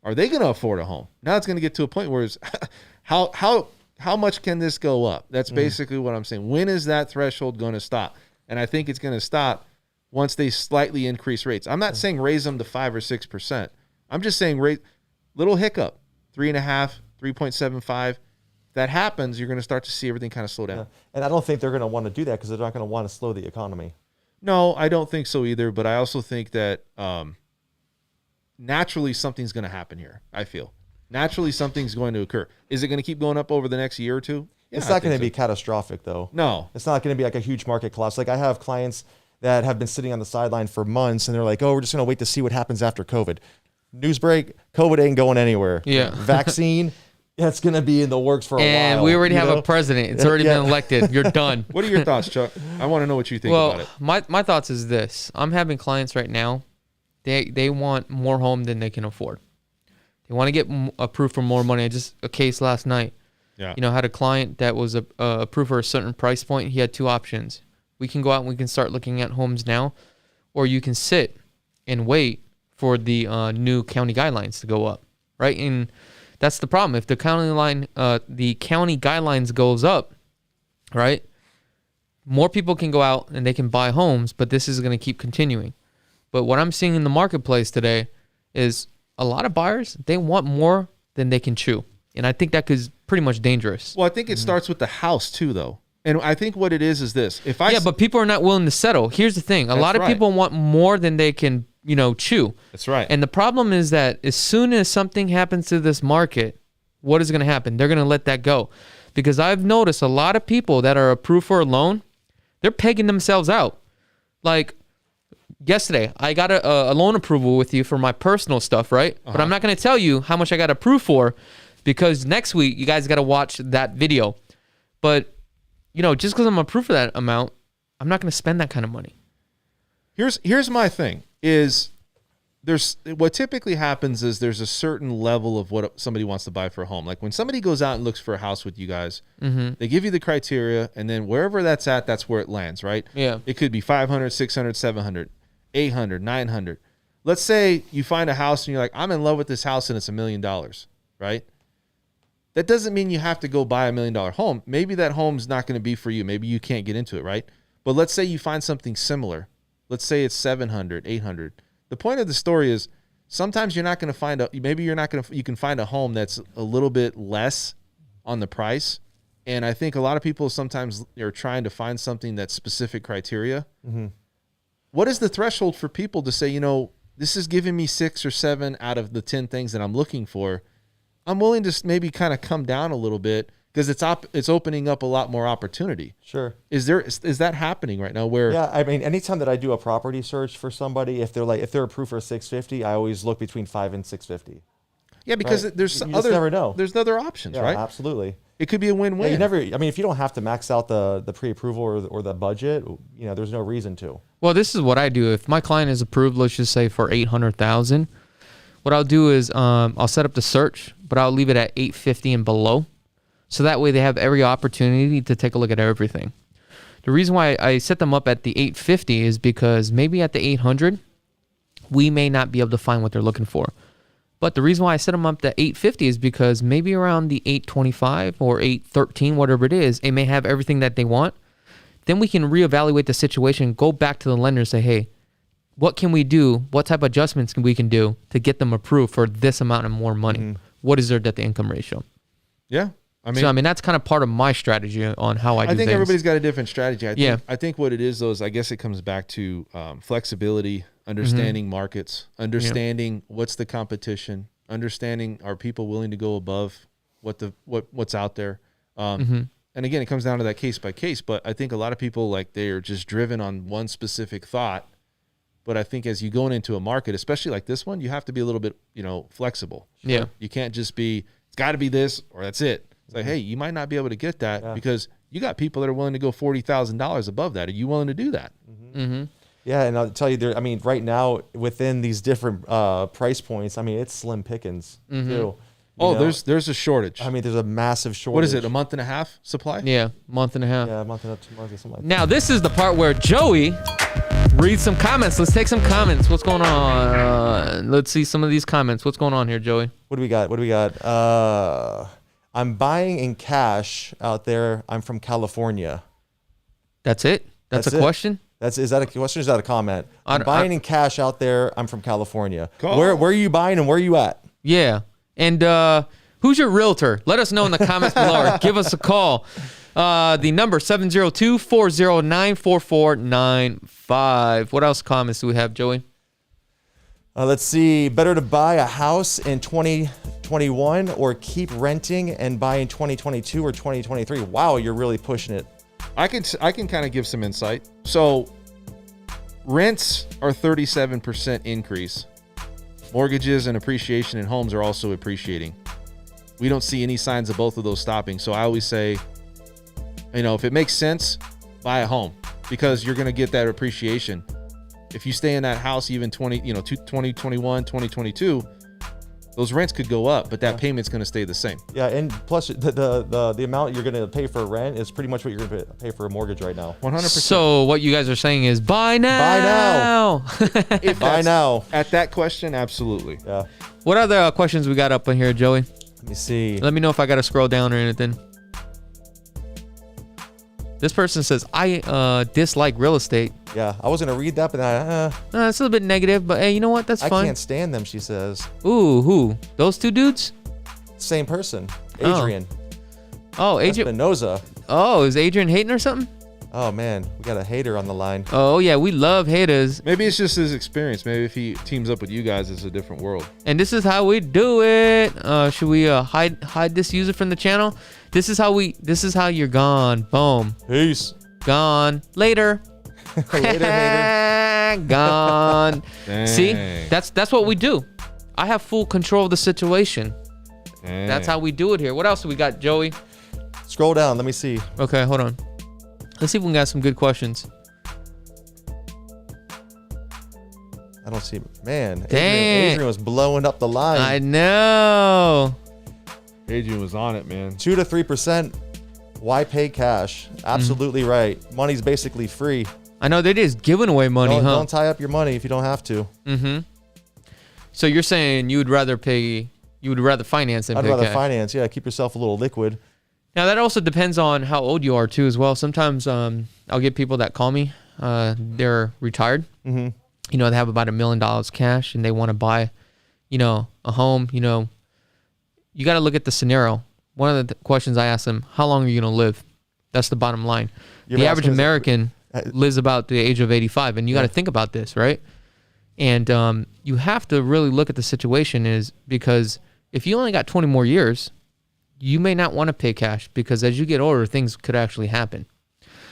are they going to afford a home? Now it's going to get to a point where it's how much can this go up? That's basically what I'm saying. When is that threshold going to stop? And I think it's going to stop once they slightly increase rates. I'm not saying raise them to 5 or 6%. I'm just saying little hiccup, 3.5, 3.75. If that happens, you're going to start to see everything kind of slow down. Yeah. And I don't think they're going to want to do that, because they're not going to want to slow the economy. No, I don't think so either. But I also think that naturally something's going to happen here. I feel naturally something's going to occur. Is it going to keep going up over the next year or two? Yeah, It's not going to be catastrophic, though. No, it's not going to be like a huge market collapse. Like, I have clients that have been sitting on the sideline for months, and they're like, "Oh, we're just going to wait to see what happens after COVID." News break: COVID ain't going anywhere. Yeah. Vaccine, that's going to be in the works for a while. And we already have a president. It's already been elected. You're done. What are your thoughts, Chuck? I want to know what you think about it. My thoughts is this. I'm having clients right now. They want more home than they can afford. They want to get approved for more money. A case last night. Yeah. You know, had a client that was approved for a certain price point. He had two options. We can go out and we can start looking at homes now, or you can sit and wait for the new county guidelines to go up, right? And that's the problem. If the county guidelines goes up, right, more people can go out and they can buy homes, but this is going to keep continuing. But what I'm seeing in the marketplace today is a lot of buyers, they want more than they can chew. And I think that is pretty much dangerous. Well, I think it starts with the house too, though. And I think what it is this. But people are not willing to settle. Here's the thing. A lot of people want more than they can, chew. That's right. And the problem is that as soon as something happens to this market, what is going to happen? They're going to let that go. Because I've noticed a lot of people that are approved for a loan, they're pegging themselves out. Like, yesterday, I got a loan approval with you for my personal stuff, right? But I'm not going to tell you how much I got approved for, because next week you guys got to watch that video. But, just because I'm approved for that amount, I'm not going to spend that kind of money. Here's my thing is what typically happens is there's a certain level of what somebody wants to buy for a home. Like when somebody goes out and looks for a house with you guys, they give you the criteria, and then wherever that's at, that's where it lands, right? Yeah. It could be 500, 600, 700, 800, 900. Let's say you find a house and you're like, I'm in love with this house and it's $1 million, right? That doesn't mean you have to go buy $1 million home. Maybe that home's not going to be for you. Maybe you can't get into it, right? But let's say you find something similar. Let's say it's 700, 800. The point of the story is sometimes you're not going to find you can find a home that's a little bit less on the price. And I think a lot of people sometimes are trying to find something that's specific criteria. What is the threshold for people to say, this is giving me 6 or 7 out of the 10 things that I'm looking for? I'm willing to maybe kind of come down a little bit, because it's opening up a lot more opportunity. Sure. Is that happening right now? Yeah, I mean, anytime that I do a property search for somebody, if they're approved for 650, I always look between 5 and 650. Yeah, because right? there's you just never know. There's other options, yeah, right? Absolutely. It could be a win-win. Yeah, if you don't have to max out the pre-approval or the budget, there's no reason to. Well, this is what I do. If my client is approved, let's just say for $800,000, what I'll do is I'll set up the search, but I'll leave it at $850 and below. So that way they have every opportunity to take a look at everything. The reason why I set them up at the 850 is because maybe at the 800, we may not be able to find what they're looking for. But the reason why I set them up at 850 is because maybe around the 825 or 813, whatever it is, it may have everything that they want. Then we can reevaluate the situation, go back to the lender and say, hey, what can we do? What type of adjustments we can do to get them approved for this amount and more money? What is their debt to income ratio? Yeah. I mean, that's kind of part of my strategy on how I do things. I think everybody's got a different strategy. I think what it is, though, is I guess it comes back to flexibility, understanding markets, understanding what's the competition, understanding are people willing to go above what's out there. And again, it comes down to that case by case. But I think a lot of people, like, they are just driven on one specific thought. But I think as you go into a market, especially like this one, you have to be a little bit, flexible. Sure. Yeah. You can't just be, it's got to be this or that's it. It's like, hey, you might not be able to get that because you got people that are willing to go $40,000 above that. Are you willing to do that? Yeah, and I'll tell you, right now within these different price points, it's slim pickings too. There's a shortage. There's a massive shortage. What is it? A month and a half supply? Yeah, month and a half. Yeah, a month and a half, 2 months or something like that. Now this is the part where Joey reads some comments. Let's take some comments. What's going on? Let's see some of these comments. What's going on here, Joey? What do we got? I'm buying in cash out there. I'm from California. That's it? That's a question? Is that a question or is that a comment? I'm buying in cash out there. I'm from California. Where are you buying and where are you at? Yeah. And who's your realtor? Let us know in the comments below or give us a call. The number 702-409-4495. What else comments do we have, Joey? Let's see. Better to buy a house in 2021 or keep renting and buy in 2022 or 2023. Wow, you're really pushing it. I can kind of give some insight. So rents are 37% increase. Mortgages and appreciation in homes are also appreciating. We don't see any signs of both of those stopping. So I always say, if it makes sense, buy a home because you're going to get that appreciation. If you stay in that house even 2021, 2022, those rents could go up, but that payment's going to stay the same. Yeah, and plus the amount you're going to pay for rent is pretty much what you're going to pay for a mortgage right now. 100%. So what you guys are saying is buy now. Buy now. At that question, absolutely. Yeah. What other questions we got up in here, Joey? Let me see. Let me know if I got to scroll down or anything. This person says, I dislike real estate. Yeah, I was going to read that, but it's a little bit negative, but hey, you know what? That's fine. I can't stand them, she says. Ooh, who? Those two dudes? Same person. Adrian. Oh, Adrian. Espinoza. Oh, is Adrian hating or something? Oh, man. We got a hater on the line. Oh, yeah. We love haters. Maybe it's just his experience. Maybe if he teams up with you guys, it's a different world. And this is how we do it. Should we hide this user from the channel? This is how you're gone. Boom. Peace. Gone. Later. Later, hater. Gone. See? That's what we do. I have full control of the situation. Dang. That's how we do it here. What else do we got, Joey? Scroll down. Let me see. Okay, hold on. Let's see if we got some good questions. I don't see. Man, Dang. Adrian was blowing up the line. I know. Adrian was on it, man. 2 to 3%. Why pay cash? Absolutely right. Money's basically free. I know they're just giving away money, huh? Don't tie up your money if you don't have to. So you're saying you would rather finance than pay cash? I'd rather finance. Yeah, keep yourself a little liquid. Now that also depends on how old you are too, as well. Sometimes I'll get people that call me. They're retired. They have about $1 million cash and they want to buy, a home. You got to look at the scenario. One of the questions I ask them: how long are you going to live? That's the bottom line. The average American lives about the age of 85, and you got to think about this, right? And you have to really look at the situation because if you only got 20 more years, you may not want to pay cash because as you get older, things could actually happen.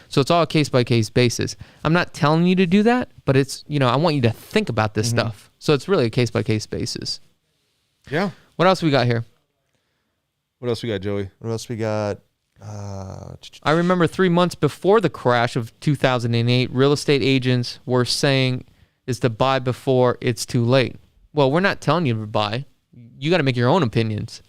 So it's all a case-by-case basis. I'm not telling you to do that, but it's, I want you to think about this stuff. So it's really a case-by-case basis. Yeah. What else we got here? What else we got, Joey? What else we got? I remember 3 months before the crash of 2008, real estate agents were saying is to buy before it's too late. Well, we're not telling you to buy. You got to make your own opinions.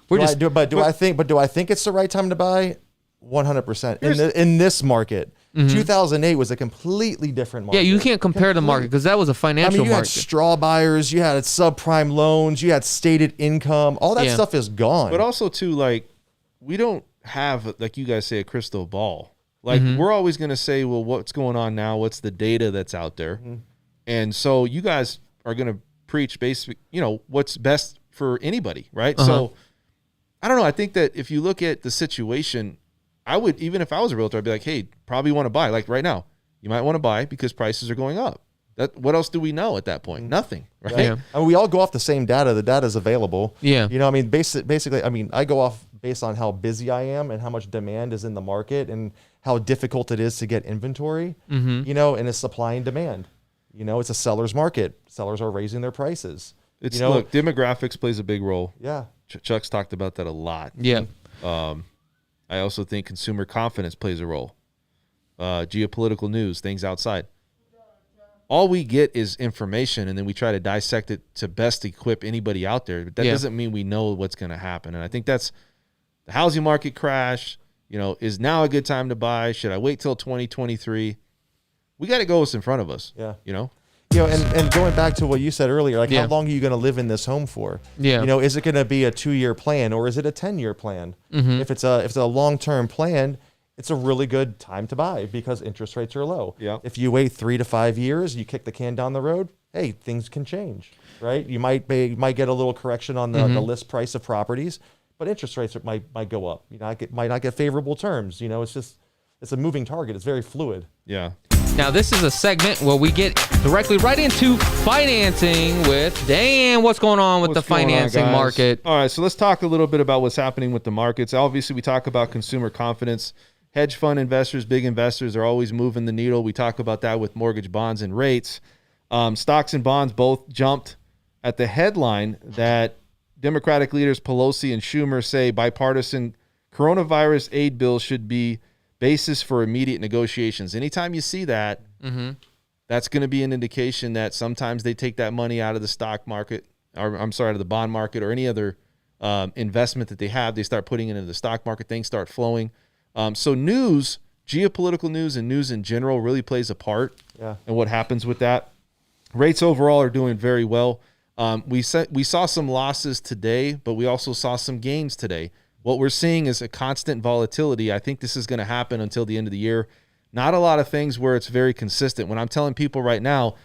Do I think it's the right time to buy? 100% in this market. 2008 was a completely different market. Yeah, you can't compare the market because that was a financial you market. had straw buyers, you had subprime loans, you had stated income. All that stuff is gone. But also, too, like, we don't have, like you guys say, a crystal ball. Like, we're always going to say, well, what's going on now? What's the data that's out there? And so you guys are going to preach basically, what's best for anybody, right? So I don't know. I think that if you look at the situation, I would, even if I was a realtor, I'd be like, hey, probably want to buy. Like right now, you might want to buy because prices are going up. What else do we know at that point? Nothing, right? Yeah. I mean, we all go off the same data. The data is available. Yeah. I mean, basically, I mean, I go off based on how busy I am and how much demand is in the market and how difficult it is to get inventory, and it's supply and demand. It's a seller's market. Sellers are raising their prices. Look, demographics plays a big role. Yeah. Chuck's talked about that a lot. Yeah. I also think consumer confidence plays a role. Geopolitical news, things outside. All we get is information, and then we try to dissect it to best equip anybody out there. But that doesn't mean we know what's going to happen. And I think that's the housing market crash. Is now a good time to buy? Should I wait till 2023? We got to go what's in front of us. Yeah. And going back to what you said earlier, like how long are you going to live in this home for? Yeah. Is it going to be a 2-year plan or is it a 10-year plan? If it's a long-term plan, it's a really good time to buy because interest rates are low. Yeah. If you wait 3 to 5 years, you kick the can down the road, hey, things can change, right? You might get a little correction on the list price of properties, but interest rates might go up. Might not get favorable terms. It's a moving target. It's very fluid. yeah. Now, this is a segment where we get directly right into financing with Dan. What's going on with the financing market? All right, so let's talk a little bit about what's happening with the markets. Obviously, we talk about consumer confidence. Hedge fund investors, big investors are always moving the needle. We talk about that with mortgage bonds and rates. Stocks and bonds both jumped at the headline that Democratic leaders Pelosi and Schumer say bipartisan coronavirus aid bill should be basis for immediate negotiations. Anytime you see that, that's going to be an indication that sometimes they take that money out of the stock market, or out of the bond market or any other investment that they have. They start putting it into the stock market. Things start flowing. So news, geopolitical news and news in general really plays a part in what happens with that. Rates overall are doing very well. We saw some losses today, but we also saw some gains today. What we're seeing is a constant volatility. I think this is going to happen until the end of the year. Not a lot of things where it's very consistent. When I'm telling people right now,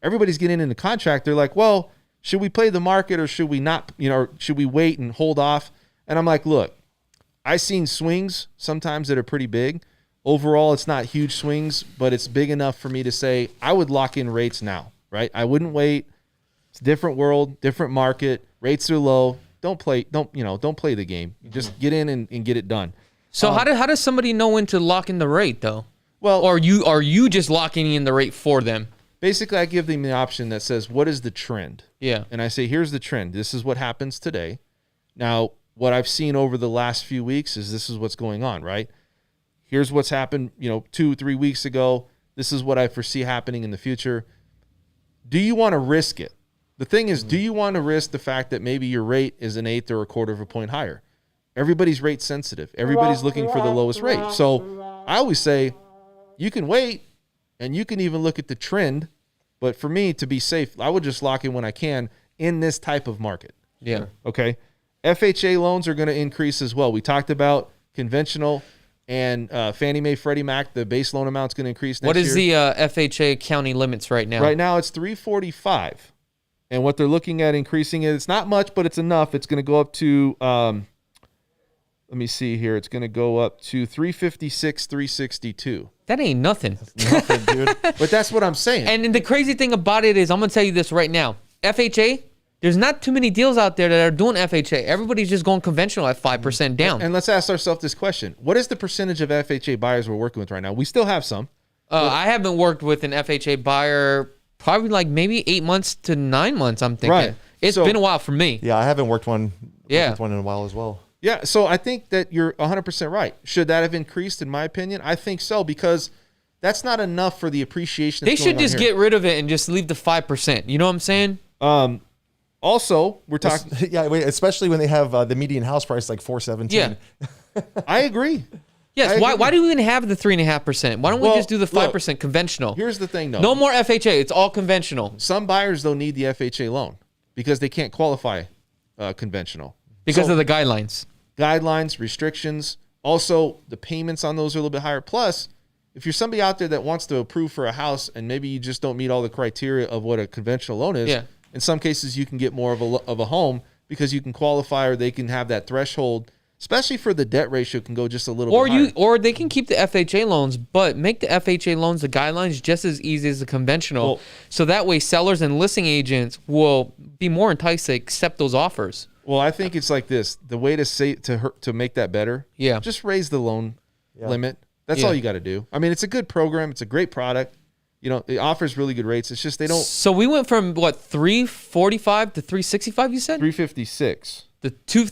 everybody's getting into contract. They're like, well, should we play the market or should we not, or should we wait and hold off? And I'm like, look, I've seen swings sometimes that are pretty big. Overall, it's not huge swings, but it's big enough for me to say I would lock in rates now, right? I wouldn't wait. It's a different world, different market. Rates are low. Don't play the game. Just get in and get it done. So how does somebody know when to lock in the rate though? Well, or are you just locking in the rate for them? Basically, I give them the option that says, what is the trend? Yeah. And I say, here's the trend. This is what happens today. Now, what I've seen over the last few weeks is this is what's going on, right? Here's what's happened, 2-3 weeks ago. This is what I foresee happening in the future. Do you want to risk it? The thing is, do you want to risk the fact that maybe your rate is an eighth or a quarter of a point higher? Everybody's rate sensitive. Everybody's looking for the lowest rate. So I always say you can wait and you can even look at the trend. But for me, to be safe, I would just lock in when I can in this type of market. Yeah. Okay. FHA loans are going to increase as well. We talked about conventional and Fannie Mae, Freddie Mac. The base loan amount is going to increase next year. What is the FHA county limits right now? Right now it's 345. And what they're looking at increasing it, it's not much, but it's enough. It's going to go up to, let me see here. It's going to go up to 356, 362. That ain't nothing. Nothing, dude. But that's what I'm saying. And the crazy thing about it is, I'm going to tell you this right now. FHA, there's not too many deals out there that are doing FHA. Everybody's just going conventional at 5% down. And let's ask ourselves this question. What is the percentage of FHA buyers we're working with right now? We still have some. I haven't worked with an FHA buyer probably like maybe 8 months to 9 months, I'm thinking. Right. It's been a while for me. Yeah, I haven't worked with Yeah. one in a while as well. Yeah, so I think that you're 100% right. Should that have increased, in my opinion? I think so, because that's not enough for the appreciation They that's should going on just here. get rid of it and just leave the 5%. You know what I'm saying? Also, we're talking... Yeah, especially when they have the median house price like $417. Yeah. I agree. Yes. Why do we even have the 3.5%? Why don't we just do the 5% conventional? Here's the thing, though. No more FHA. It's all conventional. Some buyers, though, need the FHA loan because they can't qualify conventional. Because of the guidelines. Guidelines, restrictions. Also, the payments on those are a little bit higher. Plus, if you're somebody out there that wants to approve for a house and maybe you just don't meet all the criteria of what a conventional loan is, in some cases you can get more of a home because you can qualify or they can have that threshold, especially for the debt ratio can go just a little bit higher. Or they can keep the FHA loans, but make the FHA loans the guidelines just as easy as the conventional. So that way sellers and listing agents will be more enticed to accept those offers. Well, I think it's like this. The way to make that better, just raise the loan limit. That's all you got to do. I mean, it's a good program. It's a great product. You know, it offers really good rates. It's just they don't. So we went from what 345 to 365. You said 356. The two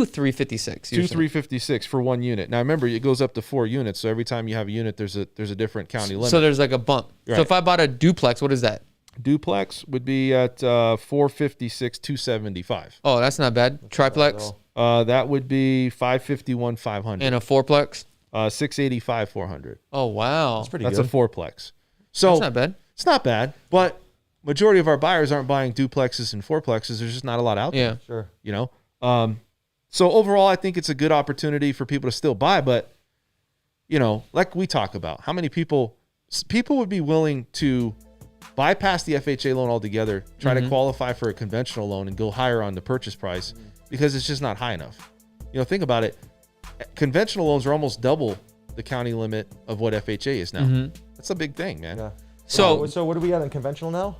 356. Two 356 for one unit. Now remember, it goes up to 4 units. So every time you have a unit, there's a different county limit. So there's like a bump. Right. So if I bought a duplex, what is that? Duplex would be at 456, 275. Oh, that's not bad. Triplex. That would be 551, 500. And a fourplex. 685, 400. Oh wow, that's pretty good. That's a fourplex. So that's not bad. It's not bad, but majority of our buyers aren't buying duplexes and fourplexes. There's just not a lot out there. Yeah, sure. You know, so overall, I think it's a good opportunity for people to still buy. But you know, like we talk about, how many people would be willing to bypass the FHA loan altogether, try to qualify for a conventional loan and go higher on the purchase price because it's just not high enough. You know, think about it. Conventional loans are almost double the county limit of what FHA is now. That's a big thing, man. Yeah. So what do we got in conventional now?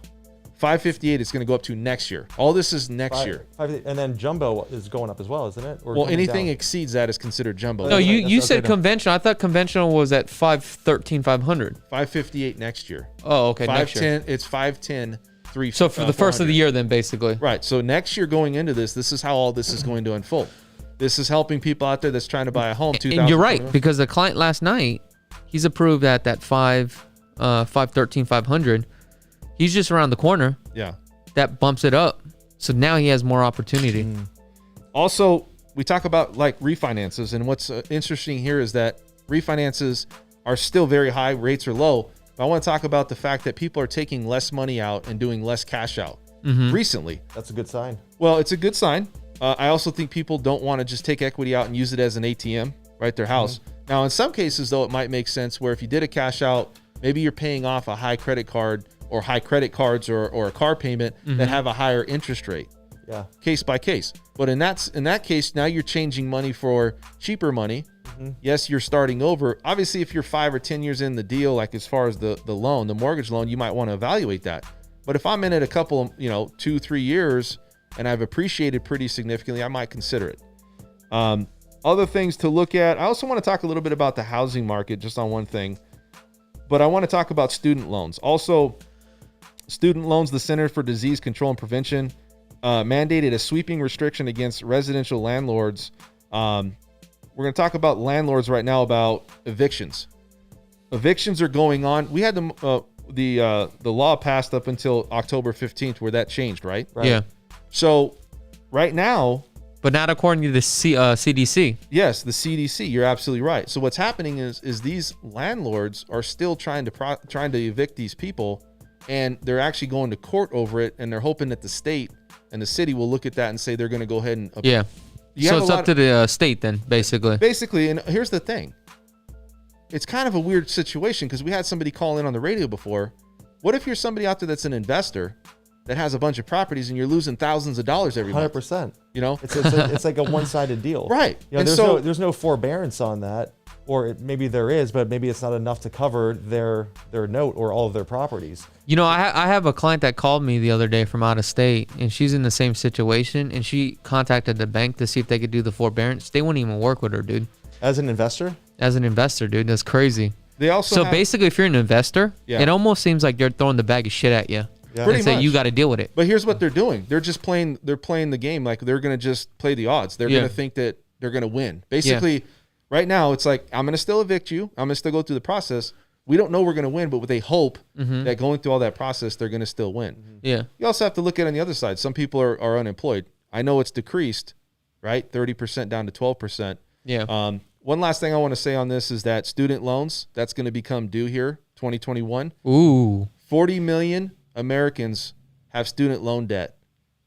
558 is going to go up to next year. All this is next year. And then jumbo is going up as well, isn't it? Or anything exceeds that is considered jumbo. No, you said conventional. I thought conventional was at 513, 500. 558 next year. Oh, okay. Next year. It's 510, 3. So for the first of the year, then basically. Right. So next year going into this is how all this is going to unfold. This is helping people out there that's trying to buy a home. And you're right, because the client last night, he's approved at that 513, 500. He's just around the corner. Yeah. That bumps it up. So now he has more opportunity. Also, we talk about like refinances, and what's interesting here is that refinances are still very high, rates are low. But I want to talk about the fact that people are taking less money out and doing less cash out recently. That's a good sign. Well, it's a good sign. I also think people don't want to just take equity out and use it as an ATM, right? Their house. Now, in some cases, though, it might make sense where if you did a cash out, maybe you're paying off a high credit card or high credit cards or a car payment that have a higher interest rate. Yeah. Case by case. But in that case, now you're changing money for cheaper money. Yes, you're starting over. Obviously, if you're 5 or 10 years in the deal, like as far as the loan, the mortgage loan, you might want to evaluate that. But if I'm in it a couple, 2-3 years and I've appreciated pretty significantly, I might consider it. Other things to look at. I also want to talk a little bit about the housing market, just on one thing. But I want to talk about student loans. Also, student loans, the Center for Disease Control and Prevention mandated a sweeping restriction against residential landlords. We're going to talk about landlords right now about evictions. Evictions are going on. We had the law passed up until October 15th where that changed, right? Yeah. So right now. But not according to the CDC. Yes, the CDC. You're absolutely right. So what's happening is these landlords are still trying to evict these people, and they're actually going to court over it, and they're hoping that the state and the city will look at that and say they're going to go ahead and yeah. So it's up to the state then, basically. Basically, and here's the thing. It's kind of a weird situation because we had somebody call in on the radio before. What if you're somebody out there that's an investor that has a bunch of properties and you're losing thousands of dollars every month? 100%. It's like a one-sided deal. Right. And there's no forbearance on that, or maybe there is, but maybe it's not enough to cover their note or all of their properties. I have a client that called me the other day from out of state, and she's in the same situation, and she contacted the bank to see if they could do the forbearance. They wouldn't even work with her, dude. As an investor? As an investor, dude. That's crazy. They also basically, if you're an investor, it almost seems like they're throwing the bag of shit at you. Yeah. Pretty much. You got to deal with it. But here's what they're doing. They're just playing the game. Like they're going to just play the odds. They're going to think that they're going to win. Basically, right now, it's like, I'm going to still evict you. I'm going to still go through the process. We don't know we're going to win, but they hope that going through all that process, they're going to still win. Yeah. You also have to look at it on the other side. Some people are unemployed. I know it's decreased, right? 30% down to 12%. Yeah. one last thing I want to say on this is that student loans, that's going to become due here, 2021. Ooh. 40 million Americans have student loan debt.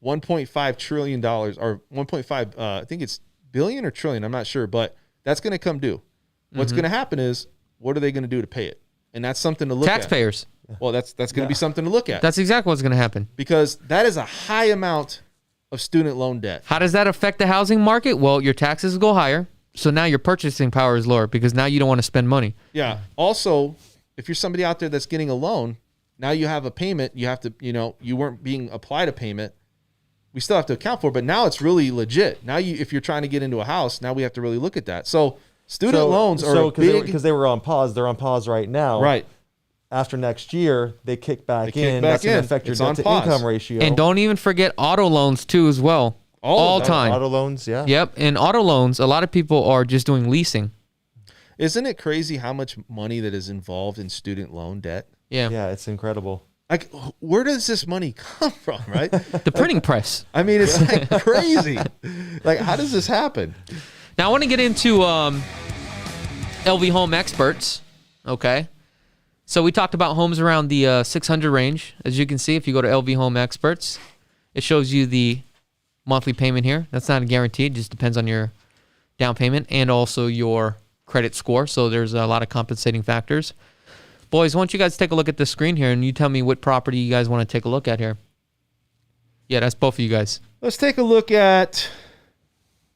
$1.5 trillion or 1.5, I think it's billion or trillion, I'm not sure, but that's going to come due. What's going to happen is, what are they going to do to pay it? And that's something to look Taxpayers. at. Well, that's going to be something to look at. That's exactly what's going to happen. Because that is a high amount of student loan debt. How does that affect the housing market? Well, your taxes go higher. So now your purchasing power is lower because now you don't want to spend money. Yeah. Also, if you're somebody out there that's getting a loan, now you have a payment. You have to, you weren't being applied a payment. We still have to account for it, but now it's really legit. Now if you're trying to get into a house, now we have to really look at that. So student loans are big. Because they were on pause. They're on pause right now. Right. After next year, they kick back in. Back That's going in. to affect your It's on debt to pause. income ratio. And don't even forget auto loans too as well. All time. Auto loans, yeah. Yep. And auto loans, a lot of people are just doing leasing. Isn't it crazy how much money that is involved in student loan debt? Yeah. Yeah, it's incredible. Like, where does this money come from, right? The printing press. I mean, it's like crazy. Like, how does this happen? Now I want to get into LV Home Experts. Okay. So we talked about homes around the 600 range. As you can see, if you go to LV Home Experts, it shows you the monthly payment here. That's not a guarantee. It just depends on your down payment and also your credit score. So there's a lot of compensating factors. Boys, why don't you guys take a look at the screen here and you tell me what property you guys want to take a look at here. Yeah, that's both of you guys. Let's take a look at.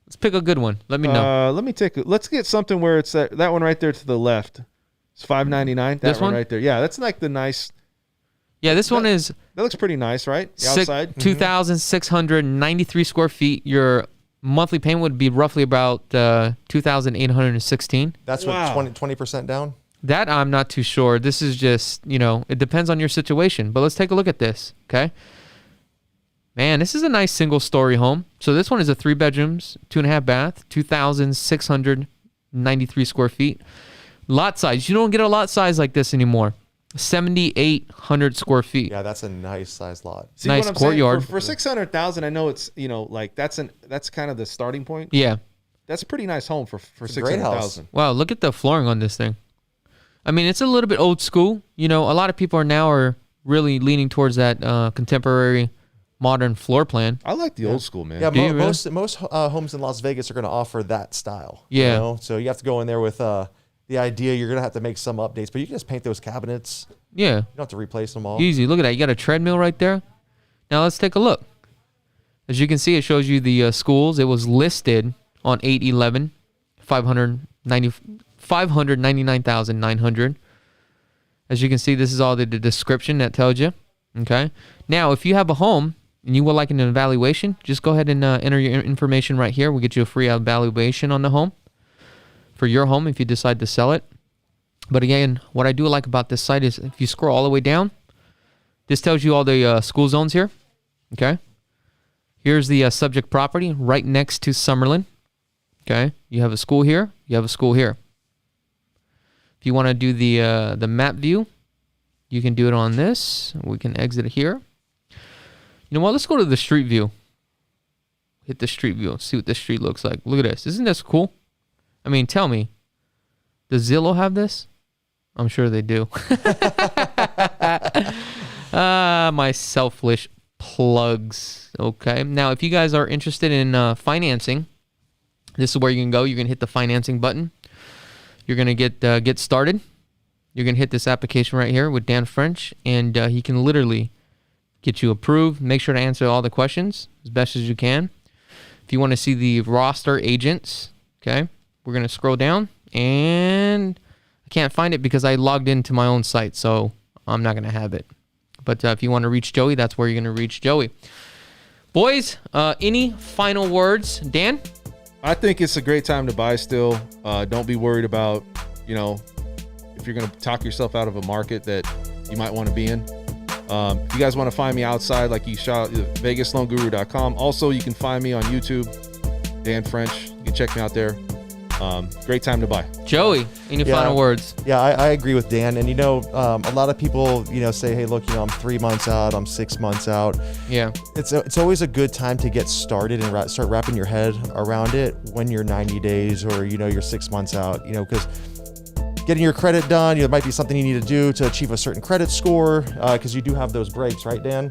Let's pick a good one. Let me know. Let's get something where it's that one right there to the left. It's $599. This one right there. Yeah, that's like the nice. Yeah, this one is. That looks pretty nice, right? The outside. 2,693 square feet. Your monthly payment would be roughly about 2,816. That's what, 20% down? That I'm not too sure. This is just, it depends on your situation. But let's take a look at this, okay? Man, this is a nice single-story home. So this one is a 3 bedrooms, 2.5 bath, 2,693 square feet. Lot size. You don't get a lot size like this anymore. 7,800 square feet. Yeah, that's a nice size lot. See, nice what I'm courtyard. saying, for 600,000, I know it's like that's kind of the starting point. Yeah. That's a pretty nice home for It's a great house. 600,000. Wow, look at the flooring on this thing. I mean, it's a little bit old school. A lot of people are really leaning towards that contemporary, modern floor plan. I like the old school, man. Yeah, Do you really? most homes in Las Vegas are going to offer that style. Yeah. So you have to go in there with the idea you're going to have to make some updates, but you can just paint those cabinets. Yeah. You don't have to replace them all. Easy. Look at that. You got a treadmill right there. Now let's take a look. As you can see, it shows you the schools. It was listed on 8/11, 599,900. As you can see, this is all the description that tells you. Okay. Now, if you have a home and you would like an evaluation, just go ahead and enter your information right here. We'll get you a free evaluation on the home for your home if you decide to sell it. But again, what I do like about this site is if you scroll all the way down, this tells you all the school zones here. Okay. Here's the subject property right next to Summerlin. Okay. You have a school here. You have a school here. If you want to do the map view, you can do it on this. We can exit it here. You know what? Let's go to the street view. Hit the street view. See what the street looks like. Look at this. Isn't this cool? I mean, tell me. Does Zillow have this? I'm sure they do. My selfish plugs. Okay. Now, if you guys are interested in financing, this is where you can go. You can hit the financing button. You're going to get started. You're going to hit this application right here with Dan French, and he can literally get you approved. Make sure to answer all the questions as best as you can. If you want to see the roster agents, okay, we're going to scroll down, and I can't find it because I logged into my own site, so I'm not going to have it. But if you want to reach Joey, that's where you're going to reach Joey. Boys, any final words? Dan? I think it's a great time to buy still. Don't be worried about, if you're going to talk yourself out of a market that you might want to be in. If you guys want to find me outside, like you shot, VegasLoanGuru.com. Also, you can find me on YouTube, Dan French. You can check me out there. Great time to buy. Joey, any Yeah. final words? Yeah, I agree with Dan. And, a lot of people, say, hey, look, I'm 3 months out, I'm 6 months out. Yeah. It's always a good time to get started and start wrapping your head around it when you're 90 days or, you're 6 months out, because getting your credit done, it might be something you need to do to achieve a certain credit score, because you do have those breaks, right, Dan?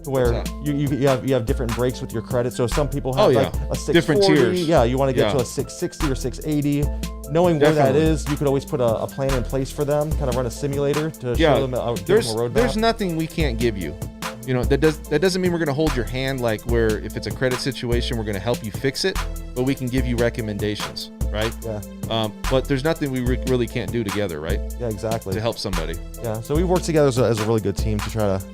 To where you have different breaks with your credit. So some people have like a 640. Different tiers. Yeah, you want to get to a 660 or 680. Knowing where that is, you could always put a plan in place for them, kind of run a simulator to show them a roadmap. There's nothing we can't give you. That doesn't mean we're going to hold your hand, like where if it's a credit situation, we're going to help you fix it, but we can give you recommendations, right? Yeah. But there's nothing we really can't do together, right? Yeah, exactly. To help somebody. Yeah. So we work together as a really good team to try to,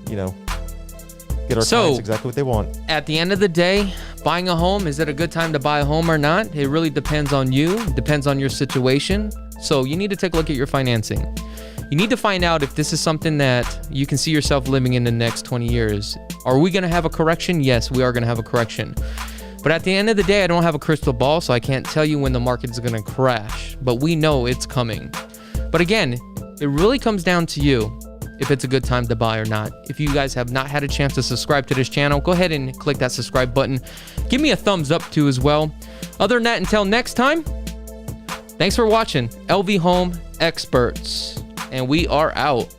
get our clients exactly what they want. At the end of the day, buying a home, is it a good time to buy a home or not? It really depends on you, depends on your situation. So you need to take a look at your financing. You need to find out if this is something that you can see yourself living in the next 20 years. Are we going to have a correction? Yes, we are going to have a correction. But at the end of the day, I don't have a crystal ball, so I can't tell you when the market is going to crash. But we know it's coming. But again, it really comes down to you if it's a good time to buy or not. If you guys have not had a chance to subscribe to this channel, go ahead and click that subscribe button. Give me a thumbs up too as well. Other than that, until next time, thanks for watching LV Home Experts, and we are out.